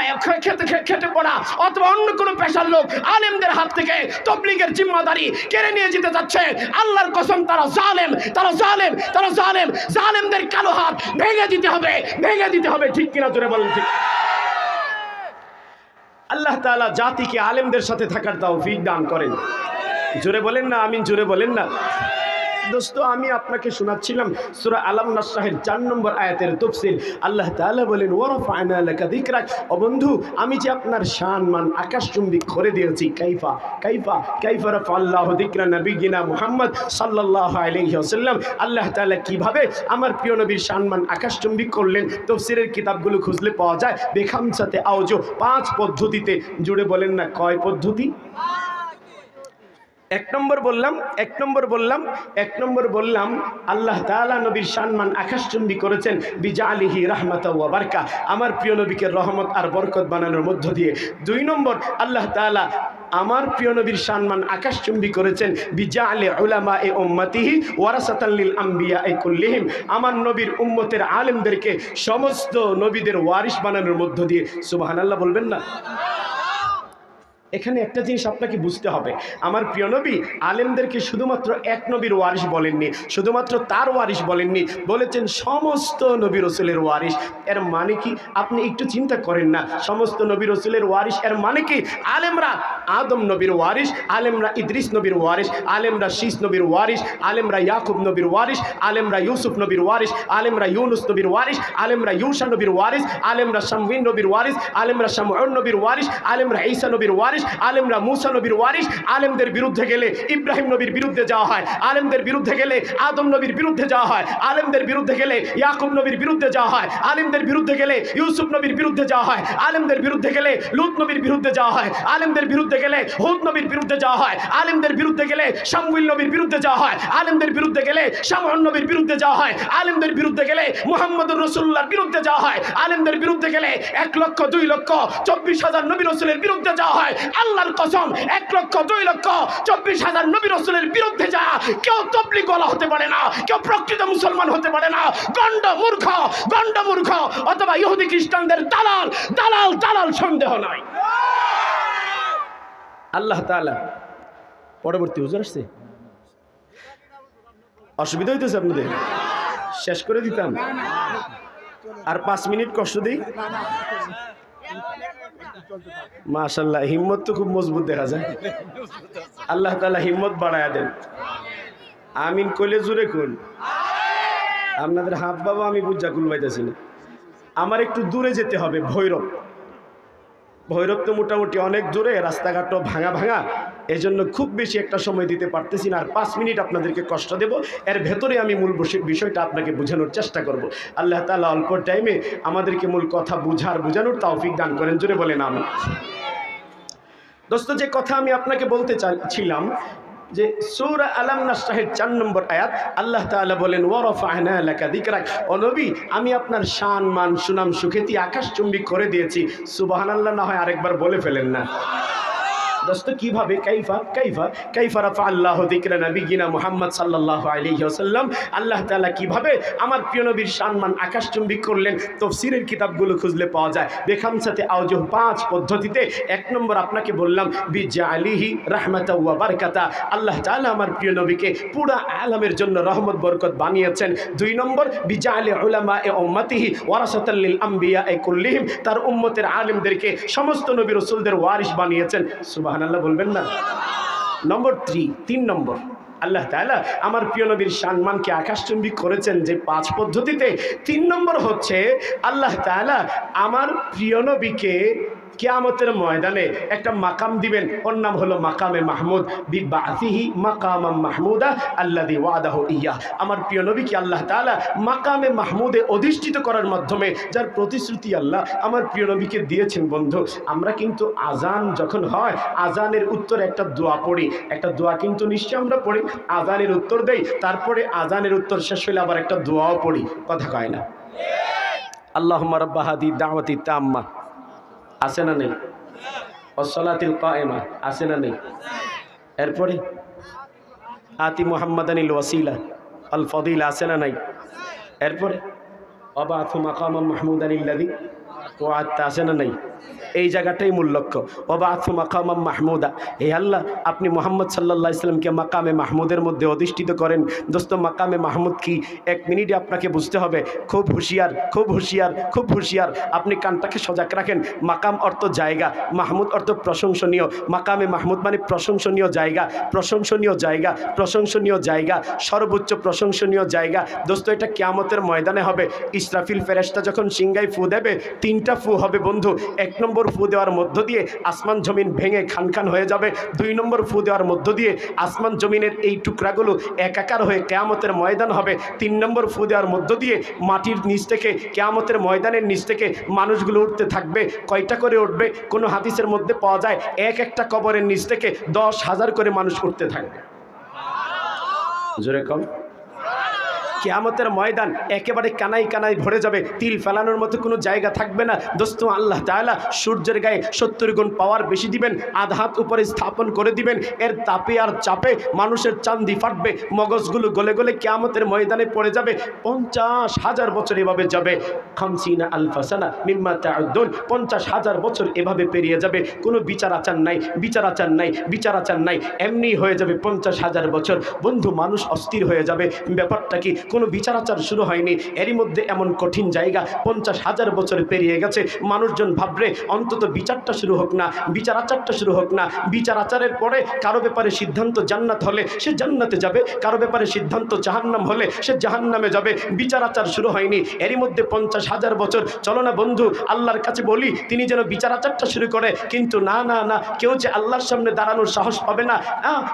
খেটে পড়া অথবা অন্য কোনো পেশার লোক, আলেমদের হাত থেকে তাবলীগের জিম্মাদারি কেড়ে নিয়ে যেতে যাচ্ছে। আল্লাহর কসম, তারা জালেম, তারা জালেম, তারা জালেম। জালেমদের কালো হাত ভেঙে দিতে হবে, ভেঙে দিতে হবে। ঠিক কিনা জোরে বলেন ঠিক? আল্লাহ তাআলা জাতিকে আলেমদের সাথে থাকার তৌফিক দান করেন। জোরে বলেন না আমিন, জোরে বলেন না। দোস্ত, আমি আপনাকে শোনাচ্ছিলাম সূরা আলাম নাশরাহের 4 নম্বর আয়াতের তাফসীর। আল্লাহ তাআলা বলেন, ওয়ারাফা'না লাকা যিকরাক। ও বন্ধু, আমি যে আপনার সম্মান আকাশচুম্বী করে দিয়েছি। কাইফা কাইফা কাইফা রাফা'আল্লাহু যিকরা নবিয়িনা মুহাম্মদ সাল্লাল্লাহু আলাইহি ওয়াসাল্লাম। আল্লাহ তাআলা কিভাবে আমার প্রিয় নবীর সম্মান আকাশচুম্বী করলেন, তাফসীরের কিতাবগুলো খুঁজলে পাওয়া যায়। বেখামসাতে আওজো 5 পদ্ধতিতে। জুড়ে বলেন না কয় পদ্ধতি? এক নম্বর বললাম আল্লাহ তাআলা নবীর সম্মান আকাশচুম্বী করেছেন বিজালিহি রাহমাতা ওয়া বারাকা, আমার প্রিয় নবীকে রহমত আর বরকত বানানোর মধ্য দিয়ে। 2 নম্বর, আল্লাহ তাআলা আমার প্রিয় নবীর সম্মান আকাশচুম্বী করেছেন বিজালি উলামায়ে উম্মতিহি ওয়ারাসাতান লিল আমবিয়া'i কুল্লিহিম, আমার নবীর উম্মতের আলেমদেরকে সমস্ত নবীদের ওয়ারিস বানানোর মধ্য দিয়ে। সুবহানাল্লাহ বলবেন না? এখানে একটা জিনিস আপনাকে বুঝতে হবে, আমার প্রিয় নবী আলেমদেরকে শুধুমাত্র এক নবীর ওয়ারিস বলেননি, শুধুমাত্র তার ওয়ারিস বলেননি, বলেছেন সমস্ত নবী রাসূলের ওয়ারিস। এর মানে কি আপনি একটু চিন্তা করেন না? সমস্ত নবী রাসূলের ওয়ারিস এর মানে কি? আলেমরা আদম নবীর ওয়ারিস, আলেমরা ইদ্রিস নবীর ওয়ারিস, আলেমরা শীস নবীর ওয়ারিস, আলেমরা ইয়াকুব নবীর ওয়ারিস, আলেমরা ইউসুফ নবীর ওয়ারিস, আলেমরা ইউনুস নবীর ওয়ারিস, আলেমরা ইউশা নবীর ওয়ারিস, আলেমরা শামউন নবীর ওয়ারিস, আলেমরা শামউন নবীর ওয়ারিস, আলেমরা ঈসা নবীর ওয়ারিস, আলেমরা মুসা নবীর ওয়ারিস। আলেমদের বিরুদ্ধে গেলে ইব্রাহিম নবীর বিরুদ্ধে যাওয়া হয়, আলেমদের বিরুদ্ধে গেলে আদম নবীর বিরুদ্ধে যাওয়া হয়, আলেমদের বিরুদ্ধে গেলে ইয়াকুব নবীর বিরুদ্ধে যাওয়া হয়, আলেমদের বিরুদ্ধে গেলে ইউসুফ নবীর বিরুদ্ধে যাওয়া হয়, আলেমদের বিরুদ্ধে গেলে লূত নবীর বিরুদ্ধে যাওয়া হয়, আলেমদের বিরুদ্ধে গেলে হুদ নবীর বিরুদ্ধে যাওয়া হয়, আলেমদের বিরুদ্ধে গেলে শামউল নবীর বিরুদ্ধে যাওয়া হয়, আলেমদের বিরুদ্ধে গেলে শামউন নবীর বিরুদ্ধে যাওয়া হয়, আলেমদের বিরুদ্ধে গেলে মুহাম্মদুর রাসূলুল্লাহর বিরুদ্ধে যাওয়া হয়, আলেমদের বিরুদ্ধে গেলে 1 লক্ষ 2 লক্ষ 24,000 নবী রাসূলের বিরুদ্ধে যাওয়া হয়। আল্লাহর কসম, 1 লক্ষ 2 লক্ষ 24,000 নবী রাসূলের বিরুদ্ধে যা কেউ তাবলীগ ওয়ালা হতে পারে না, কেউ প্রকৃত মুসলমান হতে পারে না। গন্ড মূর্খ অথবা ইহুদি খ্রিস্টানদের দালাল দালাল দালাল, সন্দেহ নাই। আল্লাহ তাআলা পরবর্তী হুজুর আসছে, অসুবিধা হইতেছে আপনাদের? শেষ করে দিতাম, আর 5 মিনিট কষ্ট দিই। মাশাআল্লাহ, হিম্মত তো খুব মজবুত দেখা যায়। আল্লাহ তাআলা হিম্মত বাড়ায়া দেন। আমিন কইলে জোরে কোন। আপনাদের হাত বাবা আমি বুঝা কুল পাইতেছি না। আমার একটু দূরে যেতে হবে, ভৈরব তো মোটামুটি অনেক দূরে, রাস্তাঘাটও ভাঙা, এজন্য খুব বেশি একটা সময় দিতে পারতেছি না। আর 5 মিনিট আপনাদেরকে কষ্ট দেব, এর ভেতরে আমি মূল বিষয়টা আপনাকে বোঝানোর চেষ্টা করব। আল্লাহ তাআলা অল্প টাইমে আমাদেরকে মূল কথা বোঝানোর তৌফিক দান করেন। জোরে বলেন আমিন। দোস্ত, যে কথা আমি আপনাকে বলতে চাচ্ছিলাম, যে সূরা আলাম নাশরাহের 4 নম্বর আয়াত আল্লাহ তাআলা বলেন ওয়ারাফা'না লাকা যিকরাক, ও নবী আমি আপনার শান মান সুনাম সুখ্যাতি আকাশচুম্বী করে দিয়েছি। সুবহানাল্লাহ না হয় আরেকবার বলে ফেলেন না। দোস্ত কিভাবে কাইফা রাফা আল্লাহু যিকরা নবিয়িনা মুহাম্মদ সাল্লাল্লাহু আলাইহি ওয়াসাল্লাম, আল্লাহ তাআলা কিভাবে আমার প্রিয় নবীর সম্মান আকাশচুম্বী করলেন তাফসীরের কিতাবগুলো খুঁজলে পাওয়া যায়। বেখামসাতে আওজুহ 5 পদ্ধতিতে। 1 নম্বর আপনাকে বললাম বিজালিহি রাহমাতাও ওয়া বারাকাতা, আল্লাহ তাআলা আমার প্রিয় নবীকে পুরো আলামের জন্য রহমত বরকত বানিয়েছেন। 2 নম্বর বিজালি উলামায়ে উম্মতিহি ওয়ারাসাতাল লিল আমবিয়ায়ে কুল্লিহিম, তার উম্মতের আলেমদেরকে সমস্ত নবী রাসূলদের ওয়ারিস বানিয়েছেন। সুবহানাল্লাহ বলবেন না। নম্বর 3 নম্বর আল্লাহ তাআলা আমার প্রিয় নবীর সম্মানকে আকাশচুম্বী করেছেন যে 5 পদ্ধতিতে। 3 নম্বর হচ্ছে আল্লাহ তাআলা আমার প্রিয় নবীকে কিয়ামতের ময়দানে একটা মাকাম দিবেন, ওর নাম হলো মাকামে মাহমুদ, বিবাসিহি মাকামাম মাহমুদা আল্লাযী ওয়াদাহু ইয়া। আমার প্রিয় নবীকে আল্লাহ তাআলা মাকামে মাহমুদে অধিষ্ঠিত করার মাধ্যমে যার প্রতিশ্রুতি আল্লাহ আমার প্রিয় নবীকে দিয়েছেন। বন্ধু, আমরা কিন্তু আজান যখন হয় আজানের উত্তরে একটা দোয়া পড়ি, একটা দোয়া কিন্তু নিশ্চয়ই আমরা পড়ি, আজানের উত্তর দেই, তারপরে আজানের উত্তর শেষ হলে আবার একটা দোয়াও পড়ি, কথা কয় না? আল্লাহুম্মা রাব্বা হাদি দাওয়াতি তাম্মা, আছে না নেই? ওয়াসসালাতিল কায়েমা, আছে না নেই? এরপরে আতি মুহাম্মাদানিল ওয়াসিলা আল ফাদিলা, আছে না নাই? এরপরে ওয়াবাথু মাকামাম মাহমুদানিল্লাযী ওয়া'আদতা, আছে না নাই? এই জায়গাটাই মূল লক্ষ্য। ওয়াবাথু মাকামাম মাহমুদা, হে আল্লাহ আপনি মুহাম্মদ সাল্লাল্লাহু আলাইহি সাল্লামকে মাকামে মাহমুদের মধ্যে অধিষ্ঠিত করেন। দোস্ত মাকামে মাহমুদ কি 1 মিনিটে আপনাকে বুঝতে হবে। খুব হুঁশিয়ার, খুব হুঁশিয়ার, খুব হুঁশিয়ার। আপনি কানটাকে সজাগ রাখেন। মাকাম অর্থ জায়গা, মাহমুদ অর্থ প্রশংসনীয়। মাকামে মাহমুদ মানে প্রশংসনীয় জায়গা, প্রশংসনীয় জায়গা, প্রশংসনীয় জায়গা, সর্বোচ্চ প্রশংসনীয় জায়গা। দোস্ত এটা কিয়ামতের ময়দানে হবে। ইসরাফিল ফেরেশতা যখন সিংহায় ফু দেবে 3টা ফু হবে বন্ধু। 1 নম্বর ফু দেওয়ার মধ্য দিয়ে আসমান জমিন ভেঙে খান খান হয়ে যাবে। 2 নম্বর ফু দেওয়ার মধ্য দিয়ে আসমান জমিনের এই টুকরাগুলো একাকার হয়ে কিয়ামতের ময়দান হবে। 3 নম্বর ফু দেওয়ার মধ্য দিয়ে মাটির নিচ থেকে, কিয়ামতের ময়দানের নিচ থেকে মানুষগুলো উঠতে থাকবে। কয়টা করে উঠবে? কোনো হাদিসের মধ্যে পাওয়া যায় একটা কবরের নিচ থেকে 10,000 করে মানুষ উঠতে থাকবে। জোরে কম। কিয়ামতের ময়দান একেবারে কানাই কানাই ভরে যাবে, তিল ফেলানোর মতো কোনো জায়গা থাকবে না। দোস্ত আল্লাহ তাআলা সূর্যের গায়ে 70 গুণ পাওয়ার বেশি দিবেন, আধ হাত উপরে স্থাপন করে দিবেন। এর তাপে আর চাপে মানুষের চান্দি ফাটবে, মগজগুলো গলে গলে কিয়ামতের ময়দানে পড়ে যাবে। 50,000 বছর এভাবে যাবে। 50 আলফা সানা মিম্মা তাউদ্দুন, 50,000 বছর এভাবে পেরিয়ে যাবে। কোনো বিচার আচার নাই, বিচার আচার নাই, বিচার আচার নাই, এমনি হয়ে যাবে 50,000 বছর। বন্ধু মানুষ অস্থির হয়ে যাবে। ব্যাপারটা কি? কোনো বিচার আচার শুরু হয়নি, এরই মধ্যে এমন কঠিন জায়গা 50,000 বছর পেরিয়ে গেছে। মানুষজন ভাববে অন্তত বিচারটা শুরু হোক না, বিচার আচারটা শুরু হোক না। বিচার আচারের পরে কারো ব্যাপারে সিদ্ধান্ত জান্নাত হলে সে জান্নাতে যাবে, কারো ব্যাপারে সিদ্ধান্ত জাহান্নাম হলে সে জাহান্নামে যাবে। বিচার আচার শুরু হয়নি, এরই মধ্যে 50,000 বছর। চলো না বন্ধু আল্লাহর কাছে বলি তিনি যেন বিচার আচারটা শুরু করে। কিন্তু না না না, কেউ যে আল্লাহর সামনে দাঁড়ানোর সাহস পাবে না,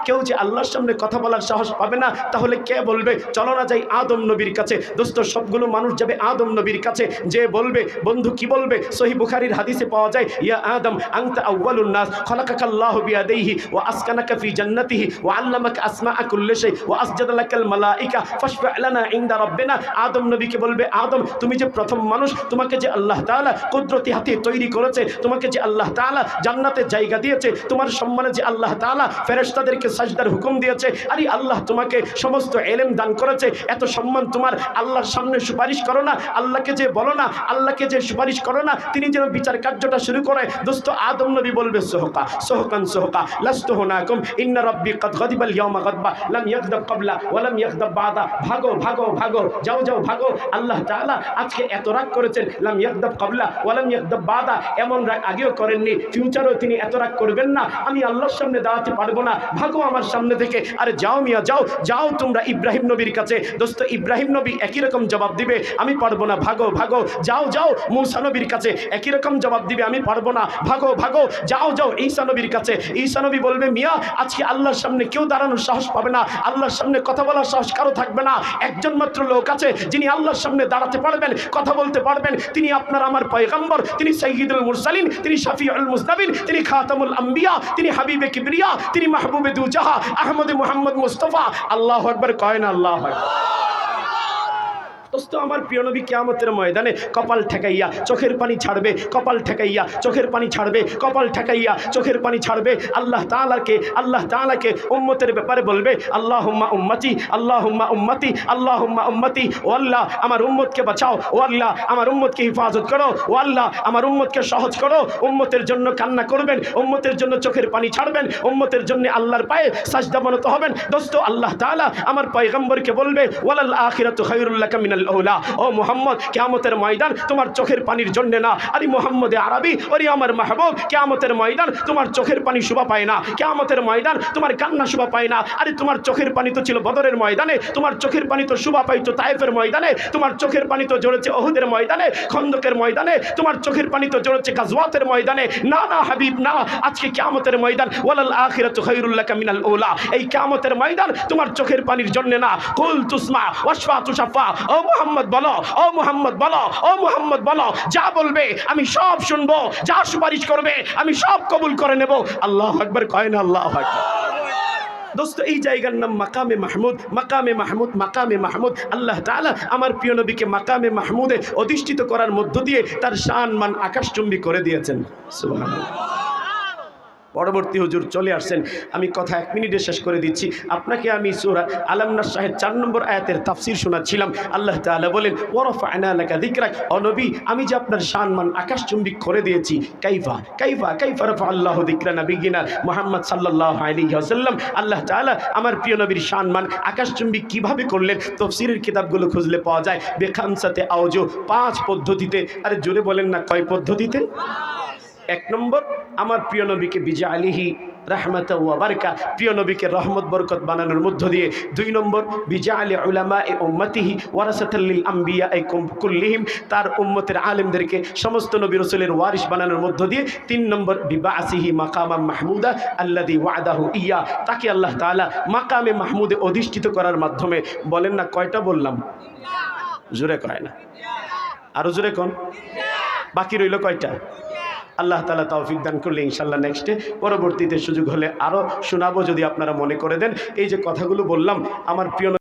কেউ যে আল্লাহর সামনে কথা বলার সাহস পাবে না, তাহলে কে বলবে? চলো না যাই আদম নবীর কাছে। দোস্ত সবগুলো মানুষ যাবে আদম নবীর কাছে, যে বলবে বন্ধু কি বলবে? সহিহ বুখারীর হাদিসে পাওয়া যায় ইয়া আদম আনতা আউয়ালুন নাস খালাকাকাল্লাহু বিয়াদিহি ওয়া আসকানাকা ফি জান্নাতিহি ওয়া আল্লামাকা আসমাআ কুল্লি শাই ওয়া আসজাদা লাকাল মালায়েকা ফাশফা' লানা ইনদা রাব্বিনা। আদম নবীকে বলবে আদম তুমি যে প্রথম মানুষ, তোমাকে যে আল্লাহ তাআলা কুদরতি হাতে তৈরি করেছে, তোমাকে যে আল্লাহ তাআলা জান্নাতে জায়গা দিয়েছে, তোমার সম্মানে যে আল্লাহ তাআলা ফেরেশতাদেরকে সাজদার হুকুম দিয়েছে, আরে আল্লাহ তোমাকে সমস্ত ইলম দান করেছে, এত সম্মান তোমার, আল্লাহর সামনে সুপারিশ করো না, আল্লাহকে যে বলো না, আল্লাহকে যে সুপারিশ করো না, তিনি যেন বিচার কার্যটা শুরু করে। দোস্ত আদম নবী বলবে সোহকা সোহকান সোহকা লাস্তু হুনাকুম ইন্না রাব্বি কদ গাদিবাল ইয়াওমা গাদবা লাম ইয়াগদাব ক্বাবলা ওয়া লাম ইয়াগদাব বাদা। ভাগো ভাগো ভাগো, যাও যাও ভাগো। আল্লাহ তাআলা আজকে এত রাগ করেছেন, লাম ইয়াগদাব ক্বাবলা ওয়া লাম ইয়াগদাব বাদা, এমন রাগ আগেও করেননি, ফিউচারও তিনি এত রাগ করবেন না। আমি আল্লাহর সামনে দাঁড়াতে পারবো না, ভাগো আমার সামনে থেকে। আরে যাও মিয়া যাও, যাও তোমরা ইব্রাহিম নবীর কাছে। দোস্ত ইব্রাহিম নবী একই রকম জবাব দিবে, আমি পারবো না, ভাগো ভাগো, যাও যাও মূসা নবীর কাছে। একই রকম জবাব দিবে, আমি পারবো না, ভাগো ভাগো, যাও যাও ঈসা নবীর কাছে। ঈসা নবী বলবে, মিয়া আজকে আল্লাহর সামনে কেউ দাঁড়ানোর সাহস পাবে না, আল্লাহর সামনে কথা বলার সাহস কারো থাকবে না। একজন মাত্র লোক আছে যিনি আল্লাহর সামনে দাঁড়াতে পারবেন, কথা বলতে পারবেন, তিনি আপনার আমার পয়গম্বর, তিনি সাইয়্যিদুল মুরসালিন, তিনি শাফিউল মুজনাবিন, তিনি খাতামুল আম্বিয়া, তিনি হাবিবে কিবরিয়া, তিনি মাহবুবে দুজাহা, আহমদ মুহাম্মদ মুস্তাফা। আল্লাহু আকবার, কয় না আল্লাহু আকবার। দোস্ত, আমার প্রিয় নবী কিয়ামতের ময়দানে কপাল ঠেকাইয়া চোখের পানি ছাড়বে, কপাল ঠেকাইয়া চোখের পানি ছাড়বে, কপাল ঠেকাইয়া চোখের পানি ছাড়বে। আল্লাহ তাআলাকে উম্মতের ব্যাপারে বলবে, আল্লাহুম্মা উম্মতি, আল্লাহুম্মা উম্মতি, আল্লাহুম্মা উম্মতি। ও আল্লাহ আমার উম্মতকে বাঁচাও, ও আল্লাহ আমার উম্মতকে হিফাজত করো, ও আল্লাহ আমার উম্মতকে সহজ করো। উম্মতের জন্য কান্না করবেন, উম্মতের জন্য চোখের পানি ছাড়বেন, উম্মতের জন্য আল্লাহর পায়ে সাজদাবনত হবেন। দোস্ত, আল্লাহ তাআলা আমার পয়গম্বরকে বলবে, ওয়ালাল আখিরাতু খায়রুল লাকা মিনাল উলা। ও মুহাম্মদ, কিয়ামতের ময়দান তোমার চোখের পানির জন্য না। আরে মুহাম্মদে আরবি, ওরে আমার মাহবুব, কিয়ামতের ময়দান তোমার চোখের পানি শোভা পায় না, কিয়ামতের ময়দান তোমার কান্না শোভা পায় না। আরে তোমার চোখের পানি তো ছিল বদরের ময়দানে, তোমার চোখের পানি তো শোভা পাইতো তায়েফের ময়দানে, তোমার চোখের পানি তো ঝরেছে উহুদের ময়দানে, খন্দকের ময়দানে, তোমার চোখের পানি তো ঝরেছে গাজওয়াতের ময়দানে। না না হাবিব না, আজকে কিয়ামতের ময়দান ওয়ালাল আখিরাতু খায়রুল লাকা মিনাল উলা। এই কিয়ামতের ময়দান তোমার চোখের পানির জন্য না। কুল তুসমা ওয়াশফা তুশাফা। ও মুহাম্মদ বলো, ও মুহাম্মদ বলো, ও মুহাম্মদ বলো, যা বলবে আমি সব শুনবো, যা সুপারিশ করবে আমি সব কবুল করে নেব। আল্লাহু আকবার, কয় না আল্লাহু আকবার। দোস্ত, এই জায়গার নাম মাকামে মাহমুদ, মাকামে মাহমুদ, মাকামে মাহমুদ। আল্লাহ তাআলা আমার প্রিয় নবীকে মাকামে মাহমুদে অধিষ্ঠিত করার মধ্য দিয়ে তার শান মান আকাশচুম্বী করে দিয়েছেন। সুবহানাল্লাহ। পরবর্তী হুজুর চলে আসছেন, আমি কথা 1 মিনিটে শেষ করে দিচ্ছি। আপনাকে আমি সূরা আলাম নাশরাহের 4 নম্বর আয়াতের তাফসীর শোনাচ্ছিলাম। আল্লাহ তাআলা বলেন, ওয়ারাফা'না লাকা যিকরাক। ও নবী, আমি যে আপনার শানমান আকাশচুম্বী করে দিয়েছি। কাইফা কাইফা কাইফা রাফা আল্লাহু যিকরা নাবিয়িনা মুহাম্মদ সাল্লাল্লাহু আলাইহি ওয়াসাল্লাম। আল্লাহ তাআলা আমার প্রিয় নবীর শানমান আকাশচুম্বী কিভাবে করলেন? তাফসীরের কিতাবগুলো খুঁজলে পাওয়া যায়। বেখামসাতে আওজু, 5 পদ্ধতিতে। আরে জোরে বলেন না, কয় পদ্ধতিতে? 1 নম্বর, আমার প্রিয় নবীকে বিজালিহি রাহমাতাও ওয়া বারাকা, প্রিয় নবীকে রহমত বরকত বানানোর মধ্য দিয়ে। 2 নম্বর, বিজালি উলামায়ে উম্মতিহি ওয়ারাসাতাল লিল আমবিয়া কুল্লিহিম, তার উম্মতের আলেমদেরকে সমস্ত নবী রাসূলের ওয়ারিস বানানোর মধ্য দিয়ে। 3 নম্বর, বিবাসিহি মাকামাম মাহমুদা আল্লাযী ওয়াদাহু ইয়া, তাকে আল্লাহ তাআলা মাকামে মাহমুদে অধিষ্ঠিত করার মাধ্যমে। বলেন না কয়টা বললাম? জোরে কয় না, আরো জোরে কোন। বাকি রইল কয়টা? আল্লাহ তাআলা তৌফিক দান করলে ইনশাআল্লাহ নেক্সটে পরবর্তীতে সুযোগ হলে আরও শোনাবো, যদি আপনারা মনে করে দেন। এই যে কথাগুলো বললাম আমার প্রিয়